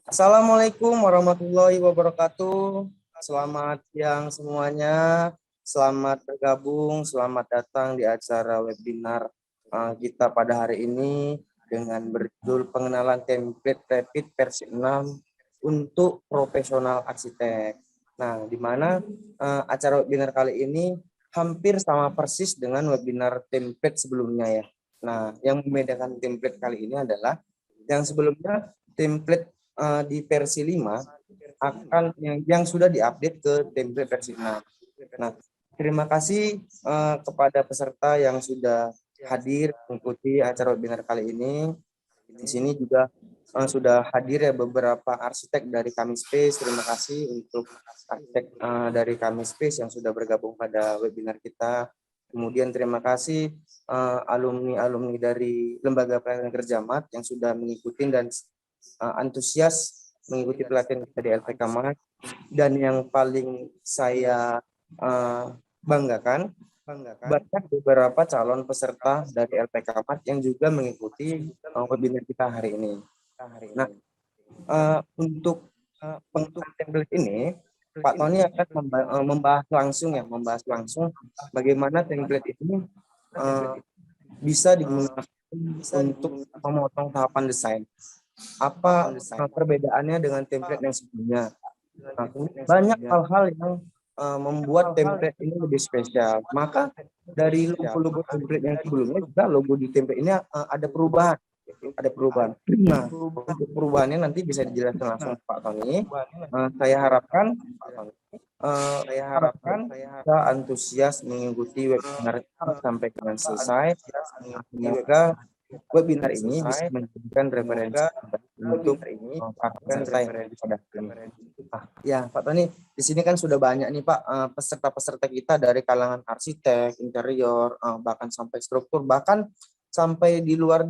Assalamualaikum warahmatullahi wabarakatuh. Selamat siang semuanya. Selamat bergabung, selamat datang di acara webinar kita pada hari ini dengan berjudul pengenalan template Rapid versi 6 untuk profesional arsitek. Nah, di mana acara webinar kali ini hampir sama persis dengan webinar template sebelumnya ya. Nah, yang membedakan template kali ini adalah yang sebelumnya template di versi 5 akan yang sudah diupdate ke template versi 6. Nah, terima kasih kepada peserta yang sudah hadir mengikuti acara webinar kali ini. Di sini juga sudah hadir ya beberapa arsitek dari kami Space. Terima kasih untuk arsitek dari kami Space yang sudah bergabung pada webinar kita. Kemudian terima kasih alumni-alumni dari Lembaga Pelatihan Kerja MAT yang sudah mengikuti dan antusias mengikuti pelatihan kita di LPK MAT. Dan yang paling saya banggakan, banyak beberapa calon peserta dari LPK MAT yang juga mengikuti webinar kita hari ini. Nah, untuk pengenalan template ini, Pak Tony akan membahas langsung bagaimana template ini bisa digunakan untuk memotong tahapan desain. Apa perbedaannya dengan template yang sebelumnya? Nah, banyak hal-hal yang membuat template ini lebih spesial. Maka dari logo-logo template yang sebelumnya juga logo di template ini ada perubahan. Nah, untuk perubahannya nanti bisa dijelaskan langsung Pak Tony. Saya harapkan kita antusias mengikuti webinar sampai dengan selesai. Semoga webinar ini bisa menjadikan referensi untuk para peserta yang ada pada ini. Ya, Pak Tony, di sini kan sudah banyak nih Pak peserta-peserta kita dari kalangan arsitek, interior, bahkan sampai struktur, bahkan sampai di luar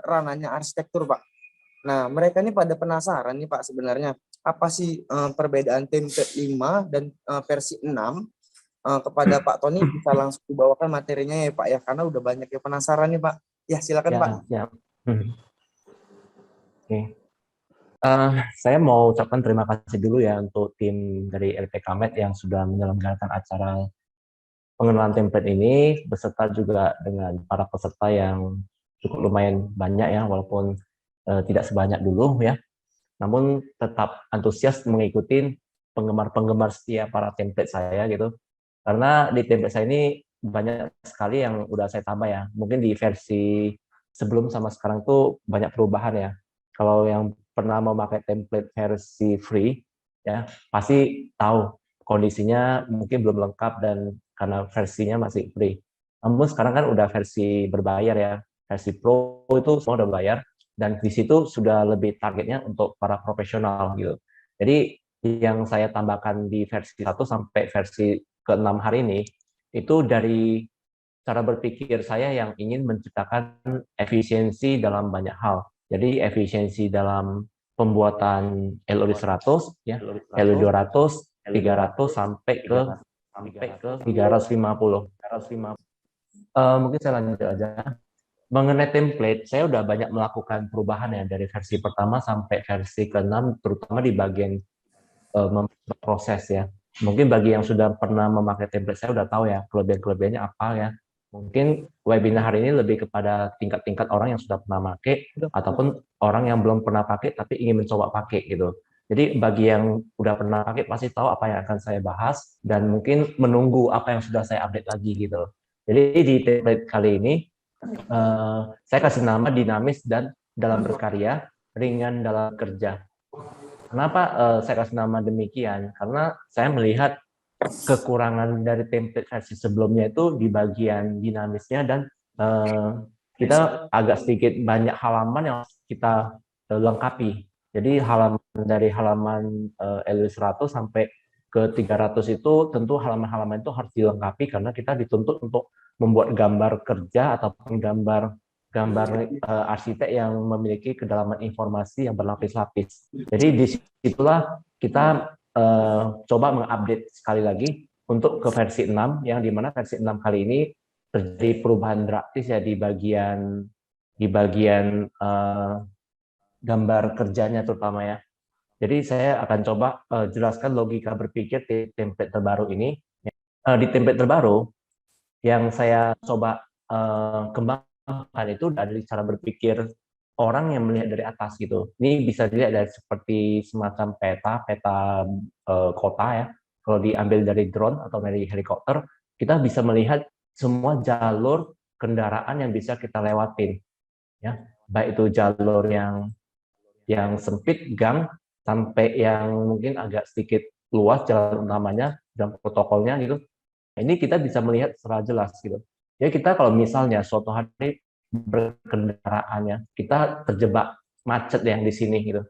ranahnya arsitektur, Pak. Nah, mereka ini pada penasaran nih Pak sebenarnya apa sih perbedaan template 5 dan versi 6 kepada Pak Tony bisa langsung dibawakan materinya ya Pak ya, karena udah banyak yang penasaran nih Pak. Ya, silakan Pak. Ya. Oke. Saya mau ucapkan terima kasih dulu ya untuk tim dari LPK MED yang sudah menyelenggarakan acara pengenalan template ini, beserta juga dengan para peserta yang cukup lumayan banyak ya, walaupun tidak sebanyak dulu ya. Namun tetap antusias mengikuti penggemar-penggemar setia para template saya gitu. Karena di template saya ini banyak sekali yang udah saya tambah ya. Mungkin di versi sebelum sama sekarang tuh banyak perubahan ya. Kalau yang pernah memakai template versi free ya pasti tahu kondisinya mungkin belum lengkap dan karena versinya masih free. Namun sekarang kan udah versi berbayar ya. Versi pro itu semua udah bayar dan di situ sudah lebih targetnya untuk para profesional gitu. Jadi yang saya tambahkan di versi 1 sampai versi ke-6 hari ini itu dari cara berpikir saya yang ingin menciptakan efisiensi dalam banyak hal. Jadi efisiensi dalam pembuatan LOD 100 ya, LOD 200, 300 sampai ke 350. Mungkin saya lanjut aja. Mengenai template, saya udah banyak melakukan perubahan ya dari versi pertama sampai versi ke-6, terutama di bagian proses ya. Mungkin bagi yang sudah pernah memakai template saya udah tahu ya kelebihan-kelebihannya apa ya. Mungkin webinar hari ini lebih kepada tingkat-tingkat orang yang sudah pernah pakai ataupun orang yang belum pernah pakai tapi ingin mencoba pakai gitu. Jadi bagi yang udah pernah pakai pasti tahu apa yang akan saya bahas dan mungkin menunggu apa yang sudah saya update lagi gitu. Jadi di template kali ini saya kasih nama dinamis dan dalam berkarya, ringan dalam kerja. Kenapa saya kasih nama demikian? Karena saya melihat kekurangan dari template versi sebelumnya itu di bagian dinamisnya dan kita agak sedikit banyak halaman yang kita lengkapi. Jadi dari halaman LW100 sampai ke 300 itu tentu halaman-halaman itu harus dilengkapi karena kita dituntut untuk membuat gambar kerja ataupun gambar arsitek yang memiliki kedalaman informasi yang berlapis-lapis. Jadi disitulah kita coba mengupdate sekali lagi untuk ke versi 6, yang dimana versi 6 kali ini terjadi perubahan drastis ya di bagian gambar kerjanya terutama ya. Jadi saya akan coba jelaskan logika berpikir di template terbaru ini. Di template terbaru yang saya coba kembangkan itu dari cara berpikir orang yang melihat dari atas gitu. Ini bisa dilihat dari seperti semacam peta kota ya. Kalau diambil dari drone atau dari helikopter, kita bisa melihat semua jalur kendaraan yang bisa kita lewatin, ya. Baik itu jalur yang sempit gang sampai yang mungkin agak sedikit luas jalan utamanya dan protokolnya gitu. Ini kita bisa melihat secara jelas gitu. Ya kita kalau misalnya suatu hari berkendaraannya, kita terjebak macet yang di sini gitu.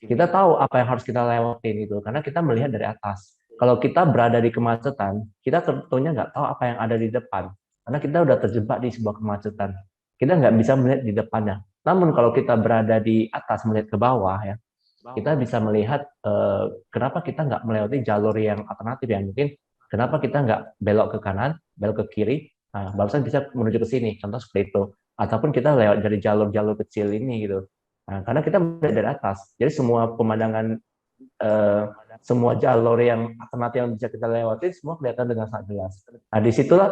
Kita tahu apa yang harus kita lewatin itu karena kita melihat dari atas. Kalau kita berada di kemacetan, kita tentunya nggak tahu apa yang ada di depan karena kita udah terjebak di sebuah kemacetan. Kita nggak bisa melihat di depannya. Namun kalau kita berada di atas melihat ke bawah ya, kita bisa melihat kenapa kita nggak melewati jalur yang alternatif yang mungkin kenapa kita nggak belok ke kanan, belok ke kiri, nah, barusan bisa menuju ke sini, contoh seperti itu. Ataupun kita lewat dari jalur-jalur kecil ini gitu. Nah, karena kita melihat dari atas, jadi semua pemandangan, eh, semua jalur yang alternatif yang bisa kita lewati, semua kelihatan dengan sangat jelas. Nah, disitulah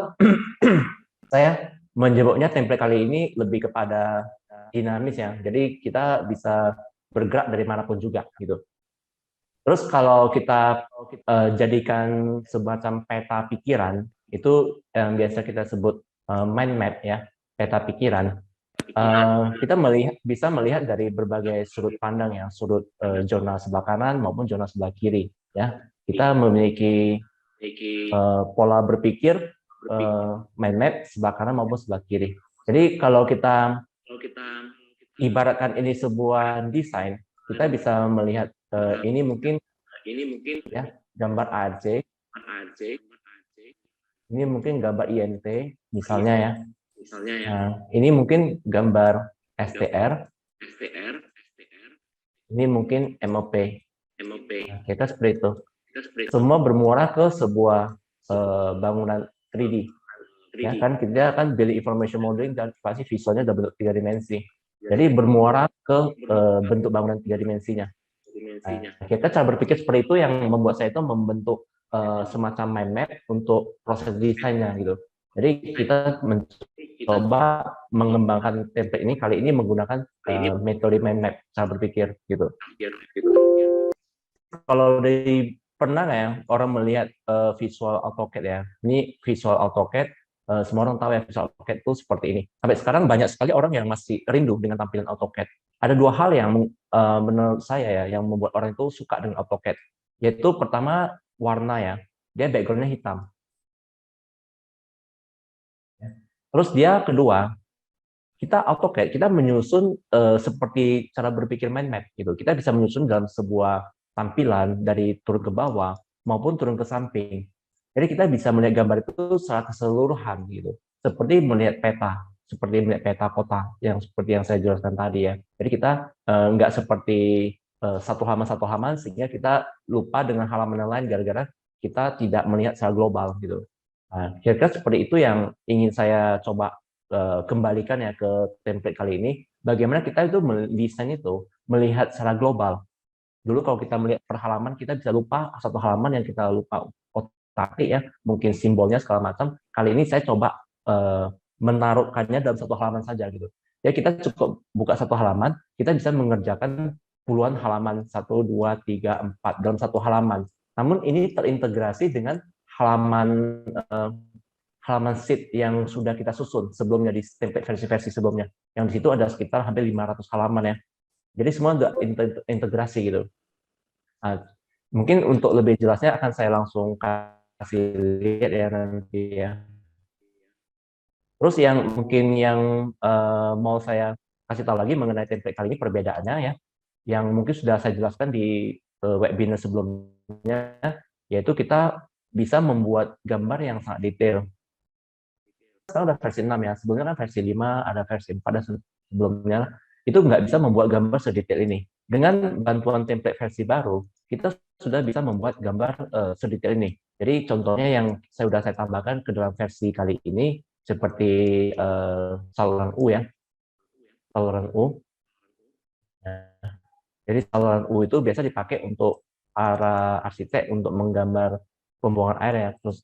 saya menyebutnya template kali ini lebih kepada dinamis ya. Jadi kita bisa bergerak dari manapun juga gitu. Terus kalau kita jadikan semacam peta pikiran, itu yang biasa kita sebut mind map ya, peta pikiran. Kita bisa melihat dari berbagai sudut pandang ya, sudut zona sebelah kanan maupun zona sebelah kiri ya. Kita memiliki pola berpikir mind map sebelah kanan maupun sebelah kiri. Jadi kalau kita ibaratkan ini sebuah desain, kita bisa melihat ini mungkin ya gambar ARC, ini mungkin gambar INT misalnya ya. Nah, ini mungkin gambar STR, ini mungkin MOP. Nah, kita seperti itu. Semua bermuara ke sebuah bangunan 3D. Ya kan kita kan build information modeling dan pasti visualnya dalam bentuk 3 dimensi. Jadi bermuara ke bentuk bangunan 3 dimensinya. Nah, kita cara berpikir seperti itu yang membuat saya itu membentuk semacam mind map untuk proses desainnya gitu. Jadi kita mencoba mengembangkan template ini kali ini menggunakan metode mind map cara berpikir gitu. Kalau dari pernah nggak ya orang melihat visual AutoCAD ya? Ini visual AutoCAD, semua orang tahu ya visual AutoCAD itu seperti ini. Sampai sekarang banyak sekali orang yang masih rindu dengan tampilan AutoCAD. Ada dua hal yang menurut saya ya yang membuat orang itu suka dengan AutoCAD. Yaitu pertama warna ya, dia backgroundnya hitam. Terus dia kedua, kita AutoCAD kita menyusun seperti cara berpikir mind map gitu. Kita bisa menyusun dalam sebuah tampilan dari turun ke bawah maupun turun ke samping. Jadi kita bisa melihat gambar itu secara keseluruhan gitu. Seperti melihat peta, seperti melihat peta kota yang seperti yang saya jelaskan tadi ya. Jadi kita nggak seperti satu halaman sehingga kita lupa dengan halaman yang lain gara-gara kita tidak melihat secara global gitu. Nah, kira-kira seperti itu yang ingin saya coba kembalikan ya ke template kali ini. Bagaimana kita itu mendesain itu melihat secara global. Dulu kalau kita melihat per halaman, kita bisa lupa satu halaman yang kita lupa otak ya, mungkin simbolnya segala macam. Kali ini saya coba menaruhkannya dalam satu halaman saja gitu. Ya kita cukup buka satu halaman, kita bisa mengerjakan puluhan halaman, 1, 2, 3, 4 dalam satu halaman. Namun ini terintegrasi dengan halaman halaman sheet yang sudah kita susun sebelumnya di template versi-versi sebelumnya. Yang di situ ada sekitar hampir 500 halaman ya. Jadi semua udah integrasi gitu. Nah, mungkin untuk lebih jelasnya akan saya langsung kasih lihat ya nanti ya. Terus yang mungkin yang mau saya kasih tahu lagi mengenai template kali ini perbedaannya ya, yang mungkin sudah saya jelaskan di webinar sebelumnya, yaitu kita bisa membuat gambar yang sangat detail. Sekarang udah versi 6 ya, sebelumnya kan versi 5, ada versi 4 dan sebelumnya itu nggak bisa membuat gambar sedetail ini. Dengan bantuan template versi baru, kita sudah bisa membuat gambar sedetail ini. Jadi contohnya yang sudah saya tambahkan ke dalam versi kali ini seperti saluran U ya, saluran U. Jadi saluran U itu biasa dipakai untuk para arsitek untuk menggambar pembuangan air ya, terus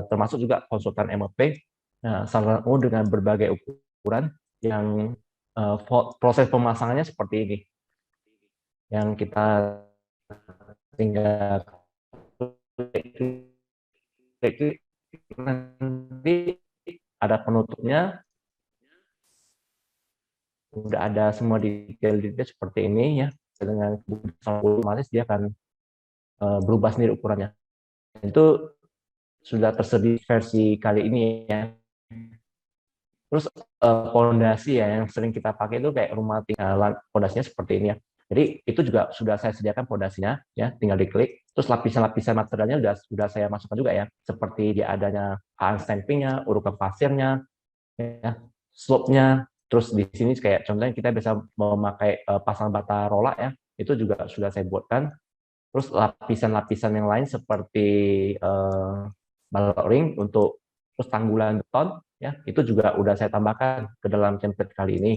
termasuk juga konsultan MEP. Nah, saluran U dengan berbagai ukuran yang proses pemasangannya seperti ini, yang kita tinggal klik, nanti ada penutupnya, udah ada semua detail-detail seperti ini ya, dengan otomatis dia akan berubah sendiri ukurannya. Itu sudah tersedia versi kali ini ya. Terus pondasi ya yang sering kita pakai itu kayak rumah tinggalan, pondasinya seperti ini ya. Jadi itu juga sudah saya sediakan pondasinya ya, tinggal diklik. Terus lapisan-lapisan materialnya sudah saya masukkan juga ya, seperti dia adanya AN stampingnya, urutan pasirnya, ya, slope-nya. Terus di sini kayak contohnya kita bisa memakai pasang bata rola ya, itu juga sudah saya buatkan. Terus lapisan-lapisan yang lain seperti ballooning untuk terus tanggulan beton ya, itu juga udah saya tambahkan ke dalam template kali ini.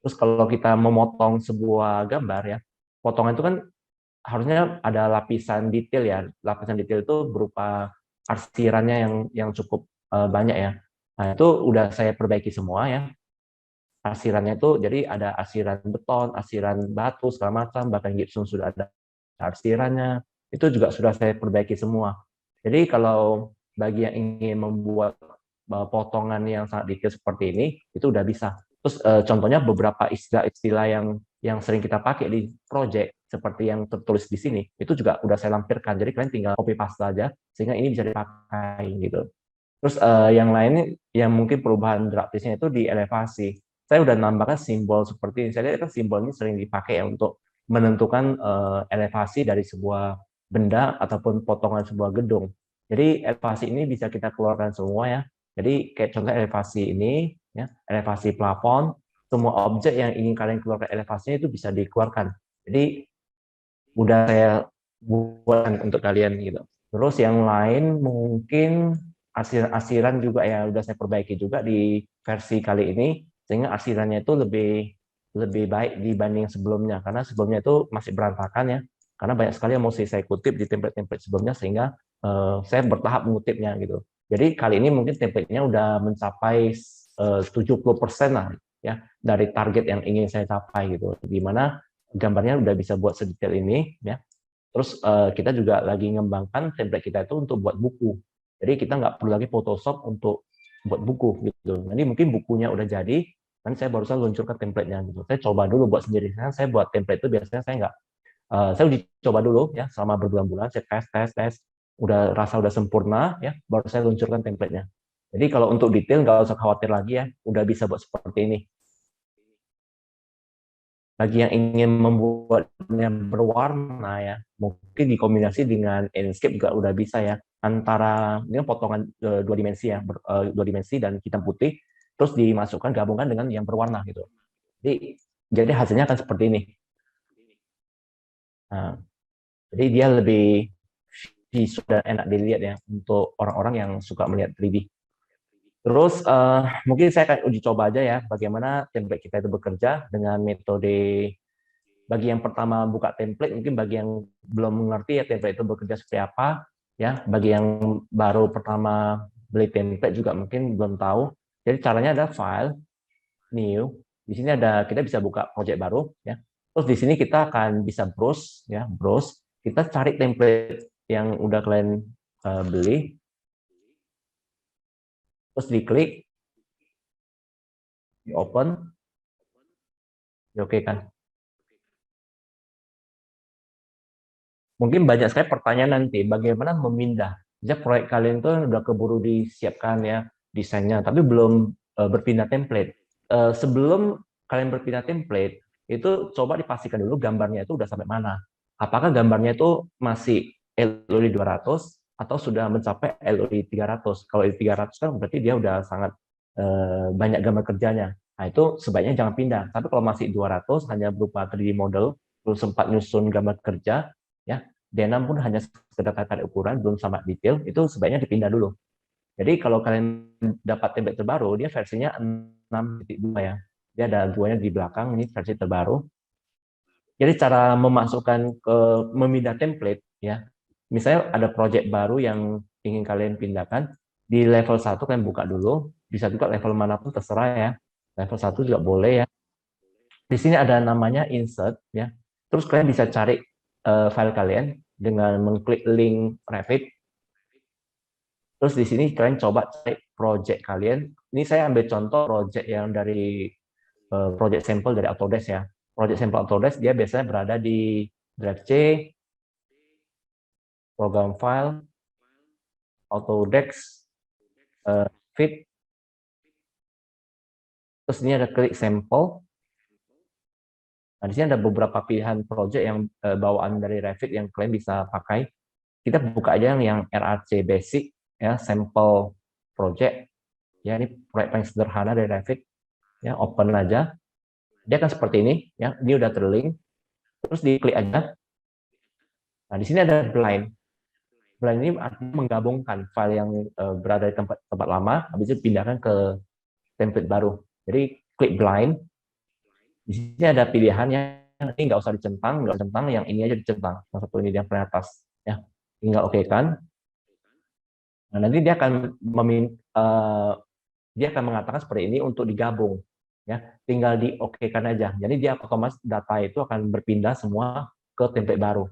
Terus kalau kita memotong sebuah gambar ya, potongan itu kan harusnya ada lapisan detail ya. Lapisan detail itu berupa arsirannya yang cukup banyak ya. Nah, itu udah saya perbaiki semua ya. Arsirannya itu jadi ada arsiran beton, arsiran batu segala macam, bahkan gypsum sudah ada arsirannya. Itu juga sudah saya perbaiki semua. Jadi kalau bagi yang ingin membuat potongan yang sangat detail seperti ini, itu udah bisa. Terus contohnya beberapa istilah-istilah yang sering kita pakai di project seperti yang tertulis di sini, itu juga udah saya lampirkan. Jadi kalian tinggal copy paste aja sehingga ini bisa dipakai gitu. Terus yang lain yang mungkin perubahan grafisnya itu di elevasi. Saya udah nambahkan simbol seperti ini. Saya lihat kan simbol ini sering dipakai ya untuk menentukan elevasi dari sebuah benda ataupun potongan sebuah gedung. Jadi elevasi ini bisa kita keluarkan semua ya. Jadi kayak contoh elevasi ini, ya, elevasi plafon, semua objek yang ingin kalian keluarkan elevasinya itu bisa dikeluarkan. Jadi udah saya buat untuk kalian gitu. Terus yang lain mungkin asiran juga ya udah saya perbaiki juga di versi kali ini sehingga asirannya itu lebih lebih baik dibanding sebelumnya karena sebelumnya itu masih berantakan ya karena banyak sekali yang mesti saya kutip di template-template sebelumnya sehingga saya bertahap mengutipnya gitu. Jadi kali ini mungkin template-nya udah mencapai 70% lah ya dari target yang ingin saya capai gitu. Di mana gambarnya udah bisa buat sedetail ini ya. Terus kita juga lagi ngembangkan template kita itu untuk buat buku. Jadi kita nggak perlu lagi Photoshop untuk buat buku gitu. Nanti mungkin bukunya udah jadi, kan saya barusan luncurkan template-nya gitu. Saya coba dulu buat sendiri. Karena saya buat template itu biasanya saya nggak, saya uji coba dulu ya selama berbulan-bulan. Saya tes, udah rasa udah sempurna ya, baru saya luncurkan template-nya. Jadi kalau untuk detail nggak usah khawatir lagi ya, udah bisa buat seperti ini. Bagi yang ingin membuatnya berwarna ya, mungkin dikombinasi dengan Inkscape juga udah bisa ya. Antara ini potongan dua dimensi ya, dua dimensi dan hitam putih, terus dimasukkan gabungkan dengan yang berwarna gitu. Jadi hasilnya akan seperti ini. Nah, jadi dia lebih visual dan enak dilihat ya untuk orang-orang yang suka melihat 3D. Terus mungkin saya akan uji coba aja ya bagaimana template kita itu bekerja dengan metode. Bagi yang pertama buka template, mungkin bagi yang belum mengerti ya template itu bekerja seperti apa, ya. Bagi yang baru pertama beli template juga mungkin belum tahu. Jadi caranya ada file, new. Di sini ada kita bisa buka project baru, ya. Terus di sini kita akan bisa browse, ya, browse. Kita cari template yang udah kalian beli, terus diklik, di open, di oke kan. Mungkin banyak sekali pertanyaan nanti, bagaimana memindah? Jika proyek kalian itu udah keburu disiapkan ya desainnya, tapi belum berpindah template. Sebelum kalian berpindah template, itu coba dipastikan dulu gambarnya itu udah sampai mana. Apakah gambarnya itu masih LOD 200 atau sudah mencapai LOD 300? Kalau LOD 300 kan berarti dia udah sangat banyak gambar kerjanya. Nah, itu sebaiknya jangan pindah. Tapi kalau masih 200 hanya berupa 3D model, belum sempat nyusun gambar kerja, ya D6 pun hanya sekedar tata ukuran belum sama detail, itu sebaiknya dipindah dulu. Jadi kalau kalian dapat template terbaru, dia versinya 6.2 ya. Dia ada duanya di belakang, ini versi terbaru. Jadi cara memasukkan ke memindah template ya. Misalnya ada project baru yang ingin kalian pindahkan, di level 1 kalian buka dulu, bisa juga level manapun terserah ya. Level 1 juga boleh ya. Di sini ada namanya insert ya. Terus kalian bisa cari file kalian dengan mengklik link Revit. Terus di sini kalian coba cari project kalian. Ini saya ambil contoh project yang dari project sampel dari Autodesk ya. Project sampel Autodesk dia biasanya berada di Drive C, program file, Autodesk, Fit. Terus ini ada klik sampel. Nah, di sini ada beberapa pilihan project yang bawaan dari Revit yang kalian bisa pakai. Kita buka aja yang RAC Basic, ya, sampel project. Ya, ini proyek paling sederhana dari Revit. Ya, open aja. Dia akan seperti ini, ya. Dia udah terlink. Terus diklik aja. Nah, di sini ada blind. Blind ini artinya menggabungkan file yang berada di tempat lama, habis itu pindahkan ke template baru. Jadi klik blind. Di sini ada pilihannya, ini nggak usah dicentang, yang ini aja dicentang. Yang satu ini yang paling atas, ya. Tinggal oke kan. Nah, nanti dia akan mengatakan seperti ini untuk digabung, ya. Tinggal di oke kan aja. Jadi dia otomatis data itu akan berpindah semua ke template baru.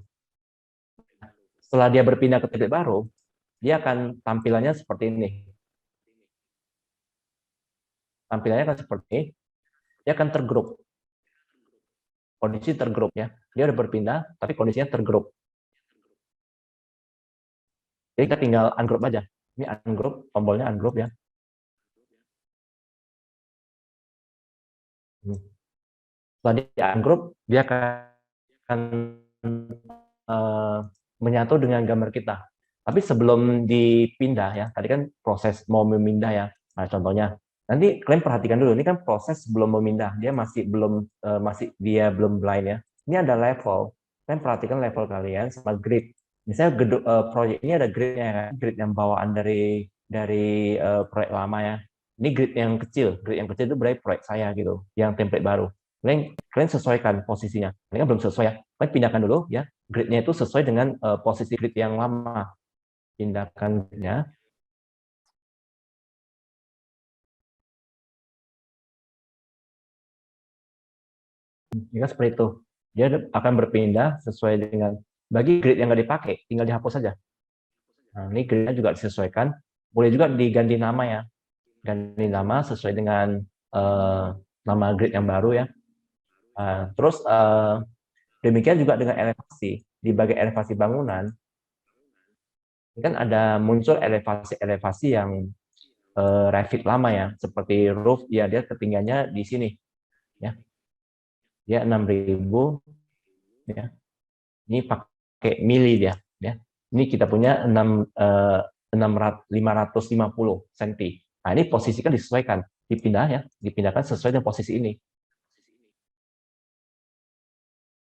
Setelah dia berpindah ke template baru, dia akan tampilannya seperti ini. Tampilannya akan seperti ini. Dia akan tergrup. Kondisi tergrup ya. Dia udah berpindah, tapi kondisinya tergrup. Jadi kita tinggal ungroup aja. Ini ungroup, tombolnya ungroup ya. Setelah di ungroup, dia akan menyatu dengan gambar kita. Tapi sebelum dipindah ya, tadi kan proses mau memindah ya. Nah, contohnya, nanti kalian perhatikan dulu, ini kan proses sebelum memindah, dia masih belum blind ya. Ini ada level. Kalian perhatikan level kalian sama grid. Misalnya proyek ini ada gridnya ya, grid yang bawaan dari proyek lama ya. Ini grid yang kecil itu berarti proyek saya gitu, yang template baru. Kalian sesuaikan posisinya. Ini kan belum sesuai ya. Kalian pindahkan dulu ya. Gridnya itu sesuai dengan posisi grid yang lama. Pindahkan gridnya. Jika seperti itu, dia akan berpindah sesuai dengan bagi grid yang nggak dipakai, tinggal dihapus saja. Nah, ini gridnya juga disesuaikan. Boleh juga diganti nama ya. Ganti nama sesuai dengan nama grid yang baru ya. Terus demikian juga dengan elevasi. Di bagian elevasi bangunan, ini kan ada muncul elevasi-elevasi yang Revit lama ya, seperti roof, ya dia ketinggiannya di sini, ya, dia 6.000, ya. Ini pakai mili dia, ya. Ini kita punya 550 cm. Nah ini posisikan disesuaikan, dipindahkan sesuai dengan posisi ini.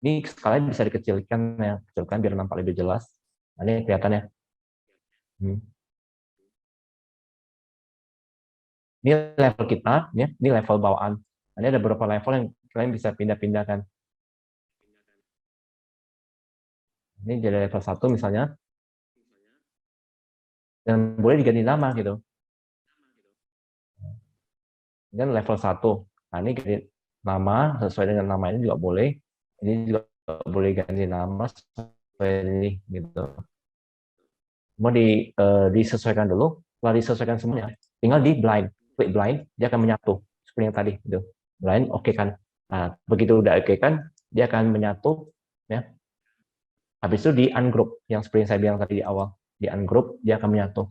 Ini skala bisa dikecilkan ya, kecilkan biar nampak lebih jelas. Nah, ini kelihatannya. Ini level kita, ya. Ini level bawaan. Ini ada beberapa level yang kalian bisa pindah-pindahkan. Ini jadi level 1 misalnya. Dan boleh diganti nama gitu. Dan level 1. Nah, ini ganti nama sesuai dengan nama ini juga boleh. Ini juga boleh ganti nama sesuai ini gitu. Mau disesuaikan dulu. Setelah disesuaikan semuanya, tinggal di blind. Klik blind, dia akan menyatu seperti yang tadi gitu. Blind oke kan. Nah, begitu udah oke kan, dia akan menyatu ya. Habis itu di ungroup yang seperti yang saya bilang tadi di awal. Di ungroup dia akan menyatu.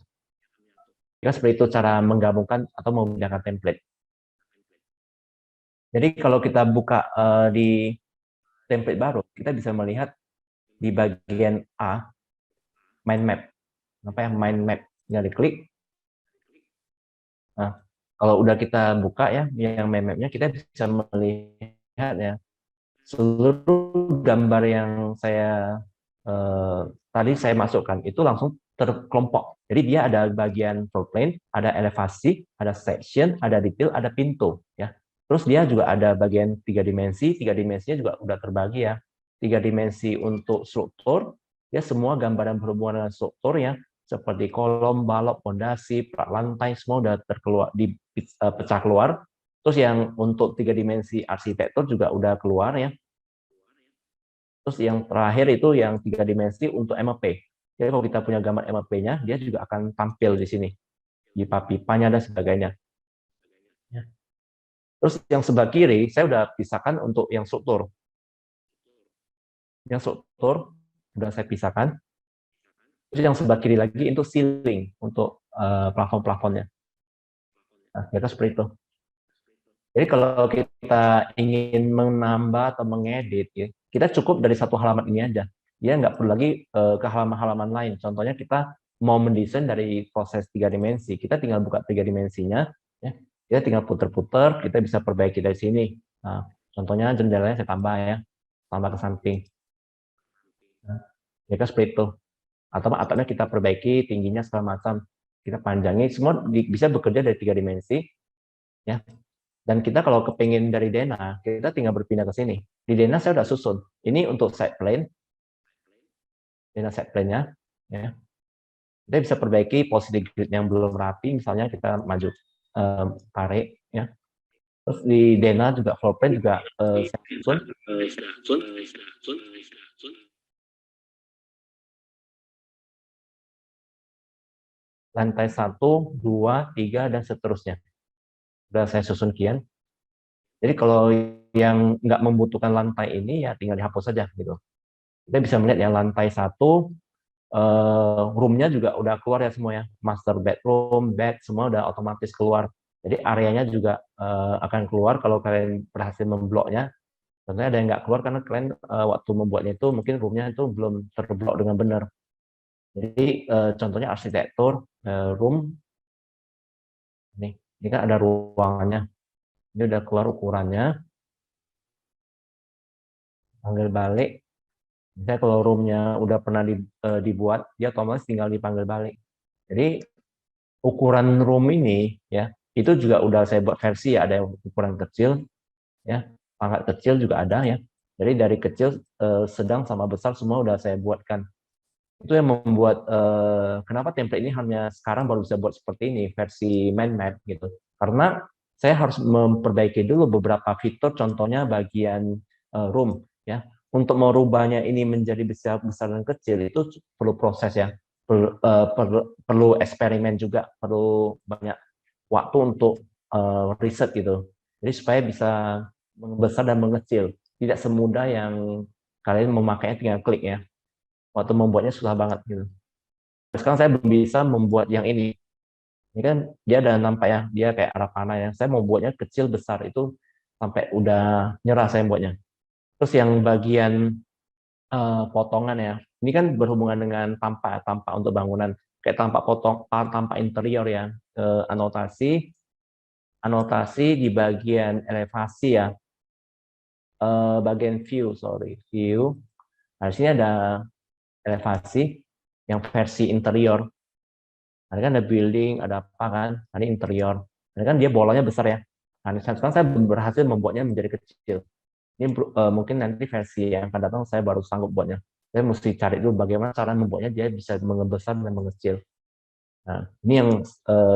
Ya, seperti itu cara menggabungkan atau memindahkan template. Jadi kalau kita buka di template baru, kita bisa melihat di bagian A, mind map. Apa ya, mind map? Tinggal diklik. Nah, kalau udah kita buka ya, yang mind map-nya, kita bisa melihat ya, seluruh gambar yang tadi saya masukkan, itu langsung terkelompok. Jadi dia ada bagian floor plan, ada elevasi, ada section, ada detail, ada pintu. Ya. Terus dia juga ada bagian tiga dimensinya juga udah terbagi ya. 3 dimensi untuk struktur, ya semua gambaran berhubungan dengan struktur ya, seperti kolom, balok, pondasi, prak lantai, semua udah pecah keluar. Terus yang untuk 3 dimensi arsitektur juga udah keluar ya. Terus yang terakhir itu yang 3 dimensi untuk MEP. Jadi kalau kita punya gambar MEP-nya, dia juga akan tampil di sini, di pipa-pipanya dan sebagainya. Ya. Terus yang sebelah kiri, saya udah pisahkan untuk yang struktur. Yang struktur udah saya pisahkan. Terus yang sebelah kiri lagi itu ceiling untuk plafon-plafonnya. Nah, kita seperti itu. Jadi kalau kita ingin menambah atau mengedit, ya, kita cukup dari satu halaman ini aja. Ya nggak perlu lagi ke halaman-halaman lain. Contohnya kita mau mendesain dari proses 3 dimensi, kita tinggal buka 3 dimensinya, ya, kita tinggal puter-puter, kita bisa perbaiki dari sini. Nah, contohnya jendelanya saya tambah ya, tambah ke samping. Nah, ya kan seperti itu. Atau atapnya kita perbaiki, tingginya segala macam, kita panjangi, semua bisa bekerja dari 3 dimensi, ya. Dan kita kalau kepingin dari Dena, kita tinggal berpindah ke sini. Di Dena saya udah susun. Ini untuk side plane, Dena side plane-nya, ya. Kita bisa perbaiki posisi grid yang belum rapi, misalnya kita maju tarik, ya. Terus di Dena juga floor plan juga saya susun. Lantai 1, 2, 3, dan seterusnya. Sudah saya susun kian. Jadi kalau yang nggak membutuhkan lantai ini, ya tinggal dihapus saja gitu. Kita bisa melihat yang lantai 1, room-nya juga udah keluar ya semua ya. Master bedroom, bed, semua udah otomatis keluar. Jadi areanya juga akan keluar kalau kalian berhasil membloknya. Tentunya ada yang nggak keluar karena kalian waktu membuatnya itu mungkin room-nya itu belum terblok dengan benar. Jadi contohnya arsitektur, room, ini kan ada ruangannya. Ini udah keluar ukurannya. Panggil balik. Misalnya kalau room-nya udah pernah dibuat, dia otomatis tinggal dipanggil balik. Jadi ukuran room ini ya itu juga udah saya buat versi ya, ada yang ukuran kecil ya, pangkat kecil juga ada ya. Jadi dari kecil, sedang sama besar semua udah saya buatkan. Itu yang membuat kenapa template ini hanya sekarang baru bisa buat seperti ini versi main map gitu. Karena saya harus memperbaiki dulu beberapa fitur, contohnya bagian room ya. Untuk merubahnya ini menjadi besar dan kecil itu perlu proses ya. Perlu eksperimen juga, perlu banyak waktu untuk riset gitu. Jadi supaya bisa membesar dan mengecil. Tidak semudah yang kalian memakainya tinggal klik ya. Waktu membuatnya susah banget gitu. Sekarang saya belum bisa membuat yang ini. Ini kan dia ada nampak ya, dia kayak arah panah ya. Saya mau buatnya kecil besar itu sampai udah nyerah saya buatnya. Terus yang bagian potongan ya, ini kan berhubungan dengan tampak untuk bangunan, kayak tampak interior ya, anotasi di bagian elevasi ya, bagian view. Nah, di sini ada elevasi yang versi interior. Nah, ini kan ada building, ada apa kan, nah, ini interior. Ini kan dia bolanya besar ya. Nah, sekarang saya berhasil membuatnya menjadi kecil. Ini mungkin nanti versi yang akan datang saya baru sanggup buatnya. Saya mesti cari dulu bagaimana cara membuatnya dia bisa membesar dan mengecil. Nah, ini yang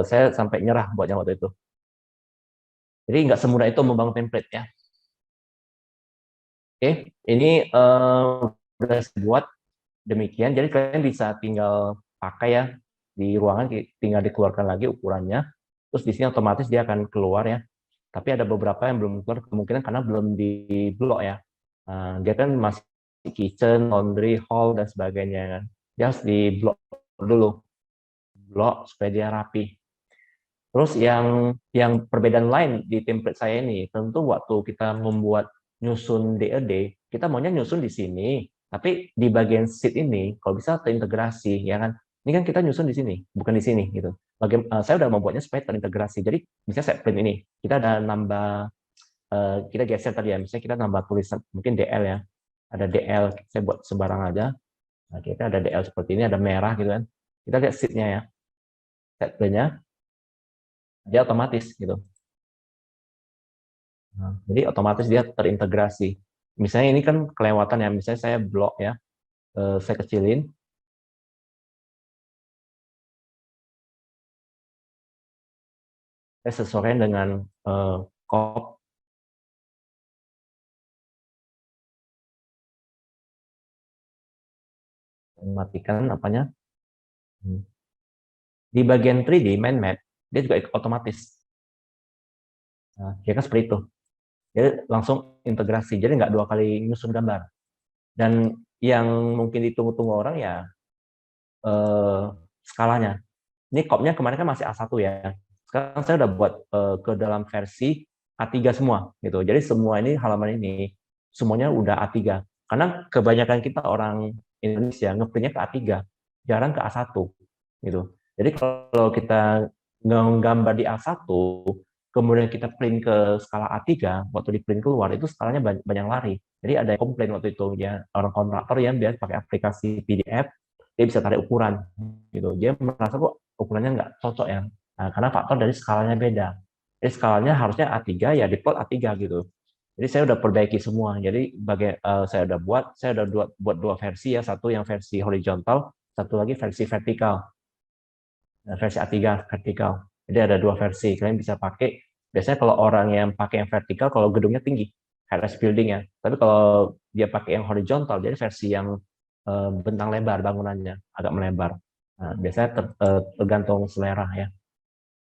saya sampai nyerah buatnya waktu itu. Jadi nggak semudah itu membangun template ya. Oke, ini sudah saya buat demikian. Jadi kalian bisa tinggal pakai ya di ruangan, tinggal dikeluarkan lagi ukurannya. Terus di sini otomatis dia akan keluar ya. Tapi ada beberapa yang belum keluar kemungkinan karena belum di blok ya. Nah, dia kan masih kitchen, laundry, hall dan sebagainya kan. Dia harus di blok dulu, blok supaya dia rapi. Terus yang perbedaan lain di template saya ini, tentu waktu kita membuat nyusun DED, kita maunya nyusun di sini, tapi di bagian sheet ini kalau bisa terintegrasi ya kan. Ini kan kita nyusun di sini, bukan di sini gitu. Saya udah membuatnya supaya terintegrasi. Jadi misalnya saya print ini, kita ada nambah, kita geser tadi ya, misalnya kita nambah tulisan mungkin DL ya, ada DL, saya buat sembarang aja. Nah, kita ada DL seperti ini, ada merah gitu kan. Kita lihat sheet-nya ya, set plan-nya, dia otomatis gitu. Nah, jadi otomatis dia terintegrasi. Misalnya ini kan kelewatan ya, misalnya saya blok ya, saya kecilin. Saya sesuaikan dengan crop, matikan apanya. Di bagian 3D, mind map, dia juga otomatis. Nah, ya kan seperti itu. Jadi langsung integrasi, jadi nggak dua kali nyusun gambar. Dan yang mungkin ditunggu-tunggu orang ya skalanya. Ini kopnya kemarin kan masih A1 ya. Sekarang saya udah buat ke dalam versi A3 semua gitu. Jadi semua ini halaman ini semuanya udah A3. Karena kebanyakan kita orang Indonesia ngeprintnya ke A3, jarang ke A1 gitu. Jadi kalau kita nggambar di A1, kemudian kita print ke skala A3, waktu di print keluar itu skalanya banyak lari. Jadi ada yang komplain waktu itu ya, orang kontraktor yang biasa pakai aplikasi PDF, dia bisa tarik ukuran gitu. Dia merasa kok ukurannya nggak cocok ya. Nah, karena faktor dari skalanya beda. Jadi skalanya harusnya A3 ya default A3 gitu. Jadi saya udah perbaiki semua. Jadi saya udah buat dua versi ya, satu yang versi horizontal, satu lagi versi vertikal. Nah, versi A3 vertikal. Jadi ada dua versi. Kalian bisa pakai. Biasanya kalau orang yang pakai yang vertikal, kalau gedungnya tinggi, high-rise building ya. Tapi kalau dia pakai yang horizontal, jadi versi yang bentang lebar bangunannya, agak melebar. Nah, biasanya tergantung selera ya.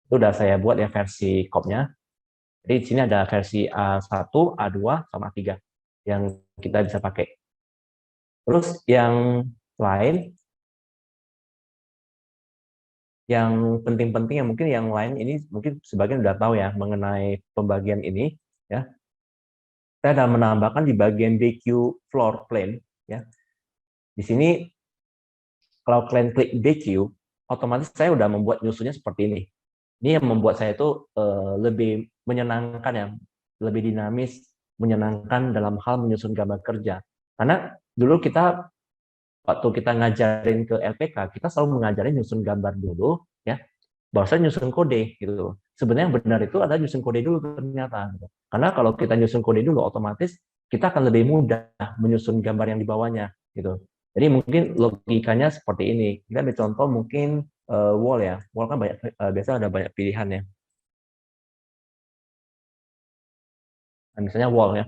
Itu udah saya buat ya versi kopnya. Jadi di sini ada versi A1, A2, sama A3 yang kita bisa pakai. Terus yang lain, yang penting-penting yang mungkin yang lain ini mungkin sebagian udah tahu ya mengenai pembagian ini ya. Saya akan menambahkan di bagian BQ floor plan ya. Di sini kalau kalian klik BQ, otomatis saya udah membuat nyusunnya seperti ini. Ini yang membuat saya itu lebih menyenangkan ya, lebih dinamis, menyenangkan dalam hal menyusun gambar kerja. Karena dulu kita waktu kita ngajarin ke LPK, kita selalu mengajarin nyusun gambar dulu ya, baru saya nyusun kode gitu. Sebenarnya yang benar itu adalah nyusun kode dulu ternyata. Gitu. Karena kalau kita nyusun kode dulu, otomatis kita akan lebih mudah menyusun gambar yang di bawahnya gitu. Jadi mungkin logikanya seperti ini. Kita ambil contoh mungkin wall ya. Wall kan banyak biasa ada banyak pilihan ya. Nah, misalnya wall ya.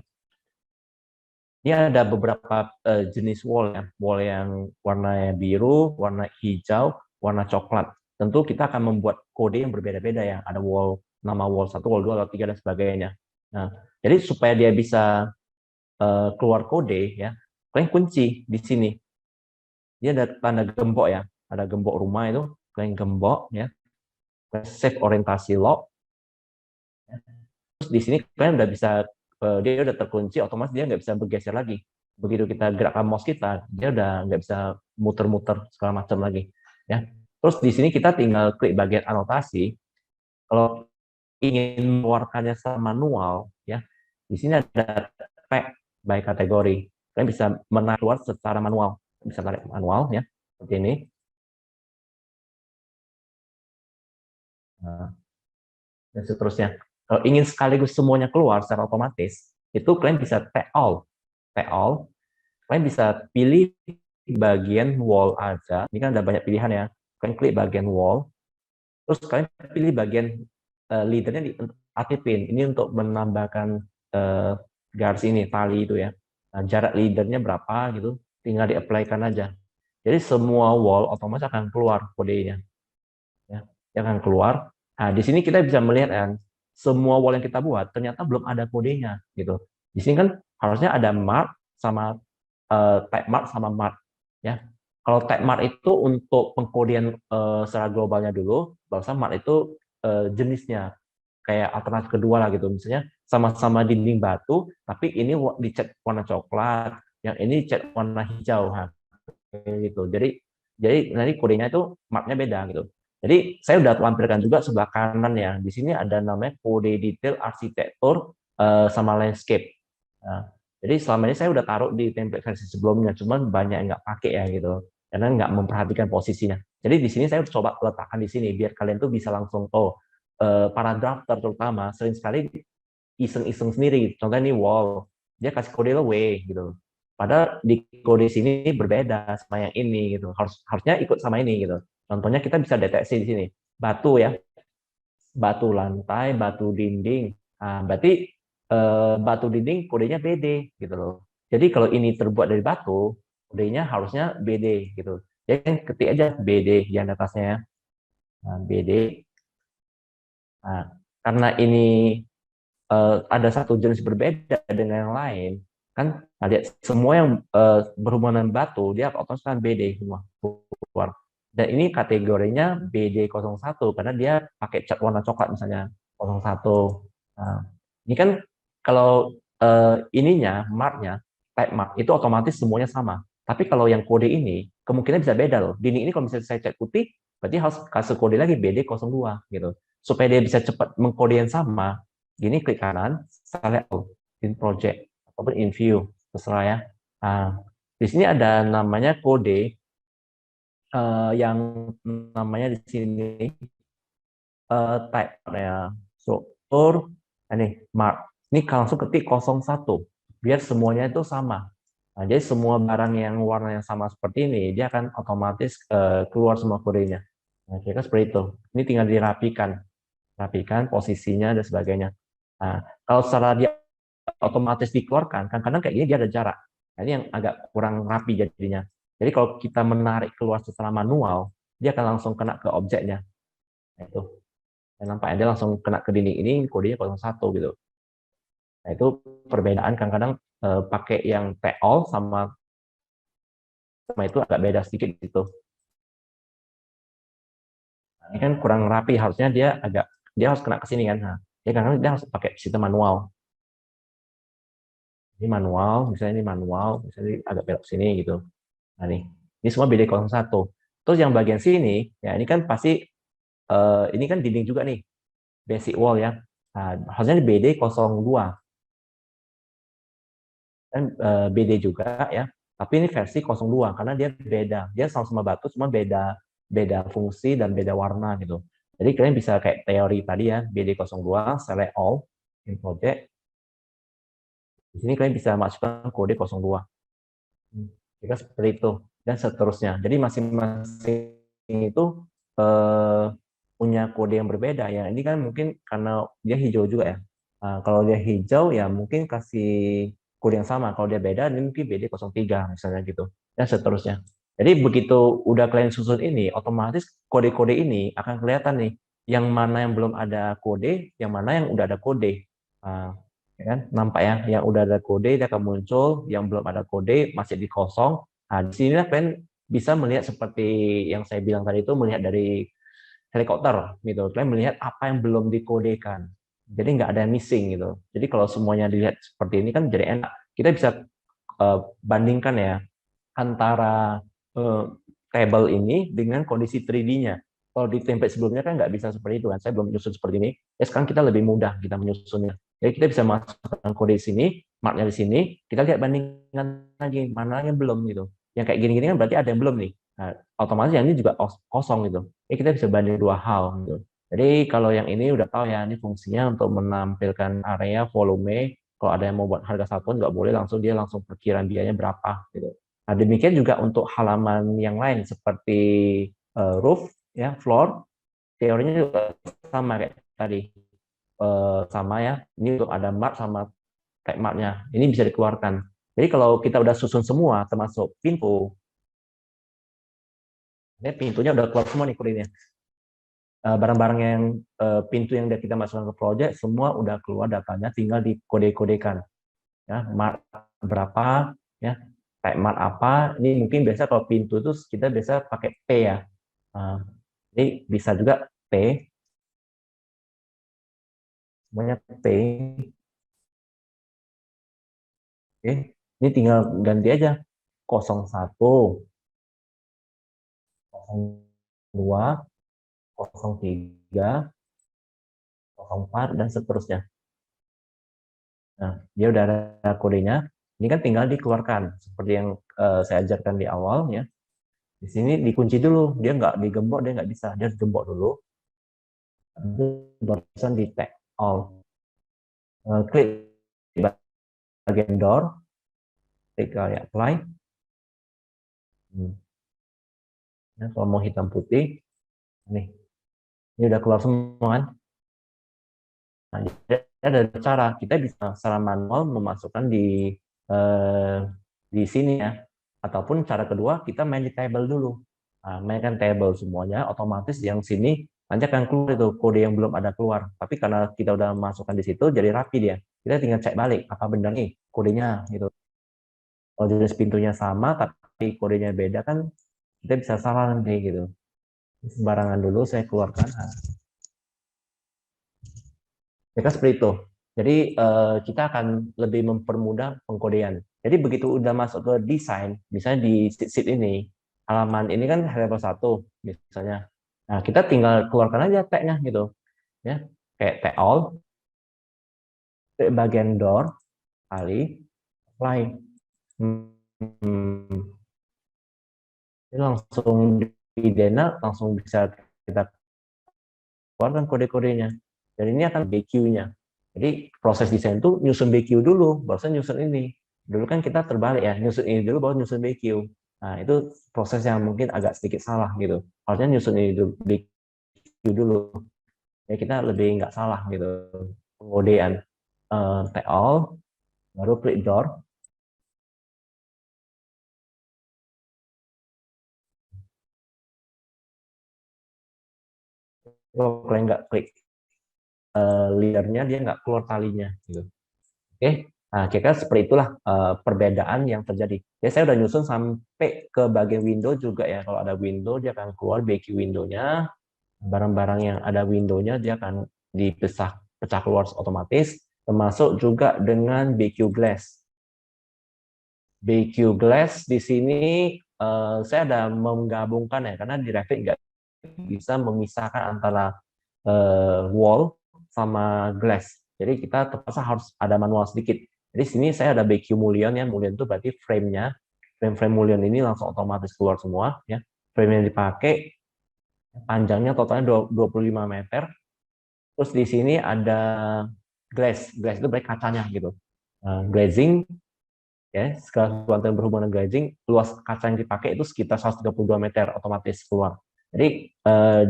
Ini ada beberapa jenis wall ya. Wall yang warna biru, warna hijau, warna coklat. Tentu kita akan membuat kode yang berbeda-beda ya. Ada wall, nama wall 1, wall 2, wall 3, dan sebagainya. Nah, jadi supaya dia bisa keluar kode ya, kalian kunci di sini. Dia ada tanda gembok ya. Ada gembok rumah itu, kalian gembok ya. Save orientasi lock. Terus di sini kalian udah bisa, dia udah terkunci, otomatis dia nggak bisa bergeser lagi. Begitu kita gerakkan mouse kita, dia udah nggak bisa muter-muter segala macam lagi. Ya. Terus di sini kita tinggal klik bagian anotasi. Kalau ingin mengeluarkannya secara manual, ya di sini ada tag by kategori. Kalian bisa menarik keluar secara manual, bisa tarik manual ya, seperti ini. Nah, dan seterusnya. Kalau ingin sekaligus semuanya keluar secara otomatis, itu kalian bisa tag all. Tag all, kalian bisa pilih bagian wall aja. Ini kan ada banyak pilihan ya. Kalian klik bagian wall, terus kalian pilih bagian leadernya diaktifin. Ini untuk menambahkan garis ini, tali itu ya. Nah, jarak leadernya berapa gitu, tinggal di-apply-kan aja. Jadi semua wall otomatis akan keluar kodenya. Ya, yang akan keluar. Nah, di sini kita bisa melihat kan, semua wall yang kita buat ternyata belum ada kodenya gitu. Di sini kan harusnya ada mark sama type mark sama mark ya. Kalau type mark itu untuk pengkodean secara globalnya dulu, barusan mark itu jenisnya kayak alternatif kedua lah gitu. Misalnya sama-sama dinding batu, tapi ini dicat warna coklat, yang ini cat warna hijau, gitu. Jadi nanti kodenya itu marknya beda gitu. Jadi saya udah tampilkan juga sebelah kanan ya. Di sini ada namanya kode detail arsitektur sama landscape. Nah, jadi selama ini saya udah taruh di template versi sebelumnya, cuman banyak yang nggak pakai ya gitu, karena nggak memperhatikan posisinya. Jadi di sini saya coba letakkan di sini biar kalian tuh bisa langsung para drafter terutama sering sekali iseng-iseng sendiri. Contohnya ini wall. dia kasih kode lo W gitu. Padahal di kode sini berbeda sama yang ini gitu. Harusnya ikut sama ini gitu. Contohnya kita bisa deteksi di sini. Batu ya, batu lantai, batu dinding. Nah, berarti batu dinding kodenya BD gitu loh. Jadi kalau ini terbuat dari batu, kodenya harusnya BD gitu. Jadi ketik aja BD yang atasnya ya. Nah, BD. Nah, karena ini ada satu jenis berbeda dengan yang lain, kan lihat semua yang berhubungan dengan batu dia otomatis kan BD semua keluar. Dan ini kategorinya BD01 karena dia pakai cat warna coklat misalnya 01. Nah, ini kan kalau ininya marknya type mark itu otomatis semuanya sama. Tapi kalau yang kode ini kemungkinan bisa beda loh. Dinding ini kalau misalnya saya cat putih, berarti harus kasih kode lagi BD02 gitu. Supaya dia bisa cepat mengkode yang sama, gini klik kanan, select all, in project ataupun in view, terserah ya. Nah, di sini ada namanya kode yang namanya di sini type ya, struktur, ini mark. Ini langsung ketik 01 biar semuanya itu sama. Nah, jadi semua barang yang warnanya sama seperti ini dia akan otomatis keluar semua kodenya. Nah, kira seperti itu. Ini tinggal dirapikan, rapikan posisinya dan sebagainya. Nah, kalau secara dia otomatis dikeluarkan, kadang-kadang kayak gini dia ada jarak. Nah, ini yang agak kurang rapi jadinya. Jadi kalau kita menarik keluar secara manual, dia akan langsung kena ke objeknya. Nah, itu. Dan nampaknya dia langsung kena ke dinding ini, kodenya 01 gitu. Nah, itu perbedaan kadang-kadang pakai yang all sama itu agak beda sedikit gitu. Nah, ini kan kurang rapi, harusnya dia harus kena ke sini kan. Nah, ya kadang dia harus pakai sistem manual. Ini manual, misalnya ini manual, misalnya agak belok sini gitu. Nah, ini semua BD01. Terus yang bagian sini, ya ini kan pasti ini kan dinding juga nih, basic wall ya. Nah, harusnya di BD02 dan BD juga ya. Tapi ini versi 02 karena dia beda. Dia sama-sama batu, cuma beda beda fungsi dan beda warna gitu. Jadi kalian bisa kayak teori tadi ya, BD02, select all, in project. Di sini kalian bisa masukkan kode 02. Jika seperti itu dan seterusnya. Jadi masing-masing itu eh, punya kode yang berbeda ya. Ini kan mungkin karena dia hijau juga ya. Nah, kalau dia hijau ya mungkin kasih kode yang sama. Kalau dia beda ini mungkin BD03 misalnya gitu dan seterusnya. Jadi begitu udah kalian susun ini, otomatis kode-kode ini akan kelihatan nih yang mana yang belum ada kode, yang mana yang udah ada kode. Nah, ya kan? Nampak ya, yang udah ada kode dia akan muncul, yang belum ada kode masih di kosong. Nah, di sini kalian bisa melihat seperti yang saya bilang tadi itu melihat dari helikopter gitu. Kalian melihat apa yang belum dikodekan. Jadi nggak ada yang missing gitu. Jadi kalau semuanya dilihat seperti ini kan jadi enak. Kita bisa bandingkan ya antara table ini dengan kondisi 3D-nya. Kalau di template sebelumnya kan nggak bisa seperti itu kan. Saya belum menyusun seperti ini. Ya sekarang kita lebih mudah kita menyusunnya. Jadi kita bisa masukkan kode di sini, marknya di sini. Kita lihat bandingkan lagi mana yang belum gitu. Yang kayak gini-gini kan berarti ada yang belum nih. Nah, otomatis yang ini juga kosong gitu. Jadi kita bisa banding dua hal gitu. Jadi kalau yang ini udah tahu ya, ini fungsinya untuk menampilkan area, volume. Kalau ada yang mau buat harga satuan nggak boleh langsung dia langsung perkiraan biayanya berapa gitu. Nah, demikian juga untuk halaman yang lain seperti roof, ya, floor, teorinya juga sama kayak tadi. Sama ya, ini untuk ada mark sama kayak marknya. Ini bisa dikeluarkan. Jadi kalau kita udah susun semua, termasuk pintu, ini pintunya udah keluar semua nih kodenya. Barang-barang yang pintu yang kita masukkan ke project, semua udah keluar datanya, tinggal dikode-kodekan. Ya, mark berapa, ya, kayak mark apa. Ini mungkin biasa kalau pintu itu kita biasa pakai P ya. Jadi bisa juga P, semuanya P. Oke, ini tinggal ganti aja 01, 02, 03, 04, dan seterusnya. Nah, dia udah ada kodenya. Ini kan tinggal dikeluarkan seperti yang saya ajarkan di awal ya. Di sini dikunci dulu, dia nggak digembok, dia nggak bisa, dia harus gembok dulu. Barusan di tag all. Klik bagian door, klik kali apply. Nah, kalau mau hitam putih, nih, ini udah keluar semua kan? Nah, jadi ada cara kita bisa secara manual memasukkan eh, di sini ya, ataupun cara kedua kita main di table dulu. Nah, mainkan table semuanya, otomatis yang sini nanti akan keluar itu kode yang belum ada keluar. Tapi karena kita udah masukkan di situ, jadi rapi dia. Kita tinggal cek balik apa benar nih kodenya gitu. Kalau jenis pintunya sama tapi kodenya beda kan kita bisa salah nanti gitu. Sembarangan dulu saya keluarkan. Nah, ya kan seperti itu. Jadi kita akan lebih mempermudah pengkodean. Jadi begitu udah masuk ke desain, misalnya di sheet ini, halaman ini kan level 1 misalnya. Nah, kita tinggal keluarkan aja tag-nya gitu. Ya. Kayak tag all, bagian door, kali, apply. Ini langsung di Dena, langsung bisa kita keluarkan kode-kodenya. Dan ini akan BQ-nya. Jadi proses desain itu nyusun BQ dulu, barusan nyusun ini. Dulu kan kita terbalik ya, nyusun ini dulu baru nyusun BQ. Nah, itu proses yang mungkin agak sedikit salah gitu. Harusnya nyusun ini dulu, BQ dulu. Ya kita lebih nggak salah gitu. Pengodean. Tag all, baru klik door. Kalau kalian nggak klik leadernya, dia nggak keluar talinya gitu. Oke, nah kira-kira seperti itulah perbedaan yang terjadi. Ya saya udah nyusun sampai ke bagian window juga ya. Kalau ada window dia akan keluar BQ window-nya, barang-barang yang ada window-nya dia akan pecah keluar otomatis, termasuk juga dengan BQ glass. BQ glass di sini saya ada menggabungkan ya, karena di Revit nggak bisa memisahkan antara wall sama glass. Jadi kita terpaksa harus ada manual sedikit. Jadi sini saya ada BQ Mullion ya, Mullion itu berarti frame-nya. Frame Mullion ini langsung otomatis keluar semua ya. Frame yang dipakai panjangnya totalnya 25 meter. Terus di sini ada glass. Glass itu berarti kacanya gitu. Glazing ya, segala sesuatu yang berhubungan dengan glazing, luas kaca yang dipakai itu sekitar 132 meter otomatis keluar. Jadi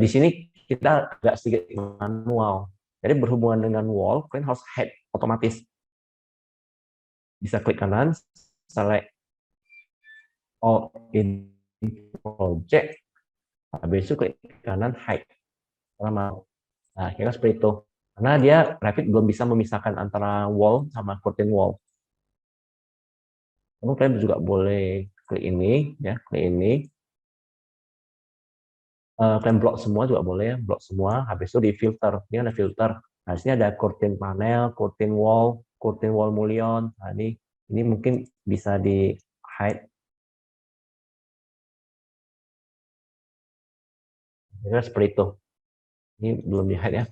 di sini kita agak sedikit manual. Jadi berhubungan dengan wall, kalian harus head otomatis. Bisa klik kanan, select all in project, habis itu klik kanan hide. Nah, kira seperti itu. Karena dia Revit belum bisa memisahkan antara wall sama curtain wall. Namun kalian juga boleh klik ini, ya, klik ini. Kalian blok semua juga boleh ya, blok semua. Habis itu di filter, ini ada filter. Nah, sini ada curtain panel, curtain wall mullion. Nah, ini mungkin bisa di hide. Kira seperti itu. Ini belum di hide ya.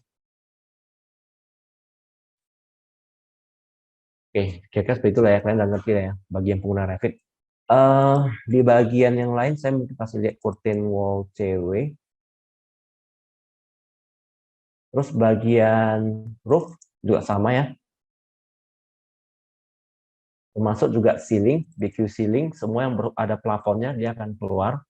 Oke, kira-kira seperti itu lah ya. Kalian udah ngerti lah ya, bagian pengguna Revit. Di bagian yang lain, saya mungkin kasih lihat curtain wall CW. Terus bagian roof juga sama ya. Termasuk juga ceiling, BQ ceiling, semua yang ada plafonnya dia akan keluar.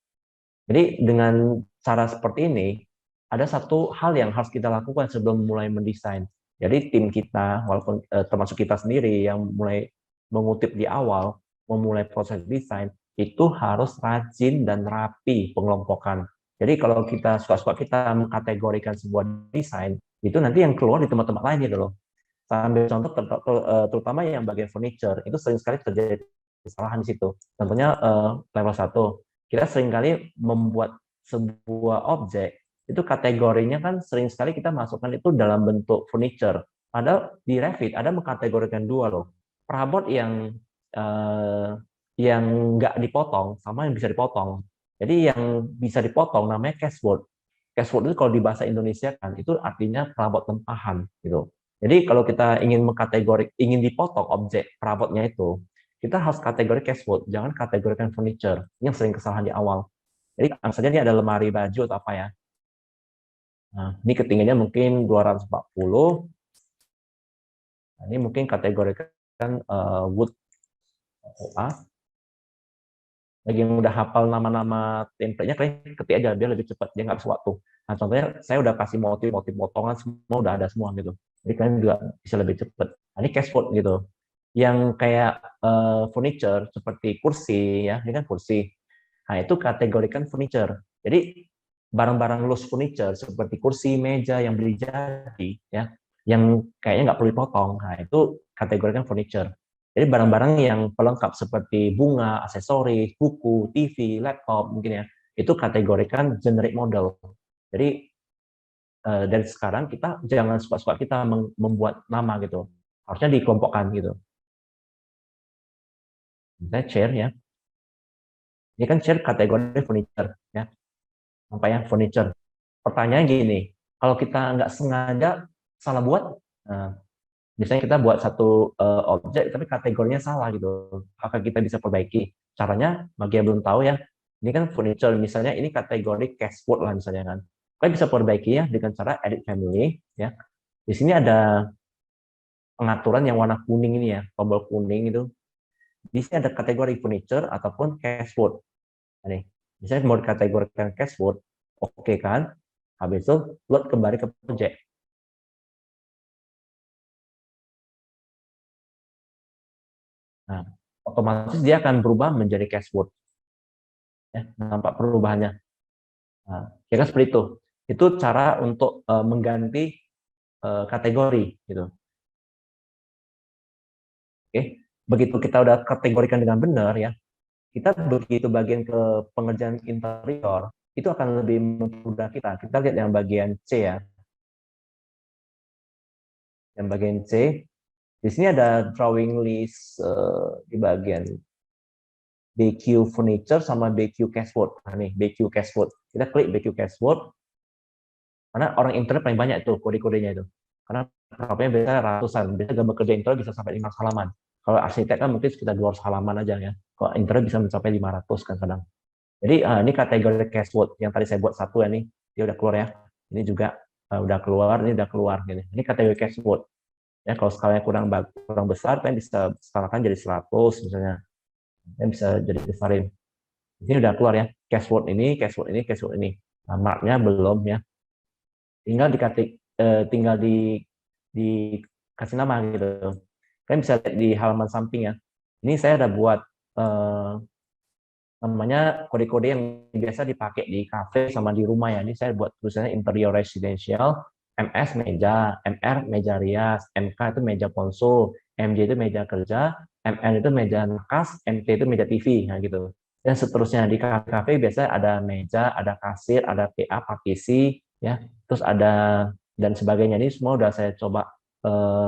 Jadi dengan cara seperti ini, ada satu hal yang harus kita lakukan sebelum mulai mendesain. Jadi tim kita, walaupun termasuk kita sendiri yang mulai mengutip di awal, memulai proses desain, itu harus rajin dan rapi pengelompokan. Jadi kalau kita suka-suka kita mengkategorikan sebuah desain, itu nanti yang keluar di tempat-tempat lain gitu loh. Sambil contoh terutama yang bagian furniture, itu sering sekali terjadi kesalahan di situ. Contohnya level 1, kita seringkali membuat sebuah objek, itu kategorinya kan sering sekali kita masukkan itu dalam bentuk furniture. Padahal di Revit ada mengkategorikan dua loh. Perabot yang nggak dipotong sama yang bisa dipotong. Jadi yang bisa dipotong namanya cashboard. Cashboard itu kalau di bahasa Indonesia kan itu artinya perabot tempahan gitu. Jadi kalau kita ingin dipotong objek perabotnya itu, kita harus kategori cashboard, jangan kategorikan furniture. Ini yang sering kesalahan di awal. Jadi anggap saja ini ada lemari baju atau apa ya. Nah, ini ketinggiannya mungkin 240. Nah, ini mungkin kategorikan kan Wood OA. Bagi yang udah hafal nama-nama template-nya, kalian ketik aja, dia lebih cepat, dia nggak harus waktu. Nah, contohnya saya udah kasih motif potongan, semua udah ada semua gitu. Jadi kalian juga bisa lebih cepat. Nah, ini cashboard gitu. Yang kayak furniture, seperti kursi, ya, ini kan kursi. Nah, itu kategorikan furniture. Jadi, barang-barang loose furniture, seperti kursi, meja, yang beli jadi, ya, yang kayaknya nggak perlu dipotong. Nah, itu kategorikan furniture. Jadi barang-barang yang pelengkap seperti bunga, aksesoris, buku, TV, laptop mungkin ya, itu kategorikan generic model. Jadi dari sekarang kita jangan suka-suka kita membuat nama gitu. Harusnya dikelompokkan gitu. Misalnya chair ya. Ini kan chair kategori furniture ya. Apa ya furniture. Pertanyaan gini, kalau kita nggak sengaja salah buat, misalnya kita buat satu objek tapi kategorinya salah gitu, apakah kita bisa perbaiki? Caranya bagi yang belum tahu ya, ini kan furniture, misalnya ini kategori cashboard lah misalnya kan. Kalian bisa perbaiki ya dengan cara edit family ya. Di sini ada pengaturan yang warna kuning ini ya, tombol kuning itu. Di sini ada kategori furniture ataupun cashboard. Nah, nih, misalnya mau dikategorikan cashboard, oke kan? Habis itu load kembali ke project. Nah, otomatis dia akan berubah menjadi cashboard. Ya, nampak perubahannya. Nah, ya kan seperti itu. Itu cara untuk mengganti kategori gitu. Oke, begitu kita udah kategorikan dengan benar ya, kita begitu bagian ke pengerjaan interior itu akan lebih memudahkan kita. Kita lihat yang bagian C ya, yang bagian C. Di sini ada drawing list di bagian BQ Furniture sama BQ Cashboard. Nah, nih BQ Cashboard. Kita klik BQ Cashboard. Karena orang internet paling banyak tuh kode-kodenya itu. Karena berapanya biasanya ratusan. Biasanya gambar kerja internet bisa sampai 500 halaman. Kalau arsitek kan mungkin sekitar 200 halaman aja ya. Kalau internet bisa mencapai 500 kan kadang. Jadi ini kategori cashboard yang tadi saya buat satu ya nih. Dia udah keluar ya. Ini juga udah keluar, ini udah keluar gitu. Ini kategori cashboard. Ya kalau skalanya kurang besar kan bisa skalakan jadi 100 misalnya. Kan bisa jadi besarin. Ini udah keluar ya. Cashboard ini, cashboard ini, cashboard ini. Nah, marknya belum ya, tinggal tinggal dikasih nama gitu. Kalian bisa lihat di halaman samping ya. Ini saya ada buat namanya kode-kode yang biasa dipakai di kafe sama di rumah ya. Ini saya buat tulisannya interior residential, MS meja, MR meja rias, MK itu meja konsul, MJ itu meja kerja, MN itu meja nakas, MT itu meja TV, nah gitu. Dan seterusnya di kafe biasanya ada meja, ada kasir, ada PA partisi, ya, terus ada dan sebagainya. Ini semua udah saya coba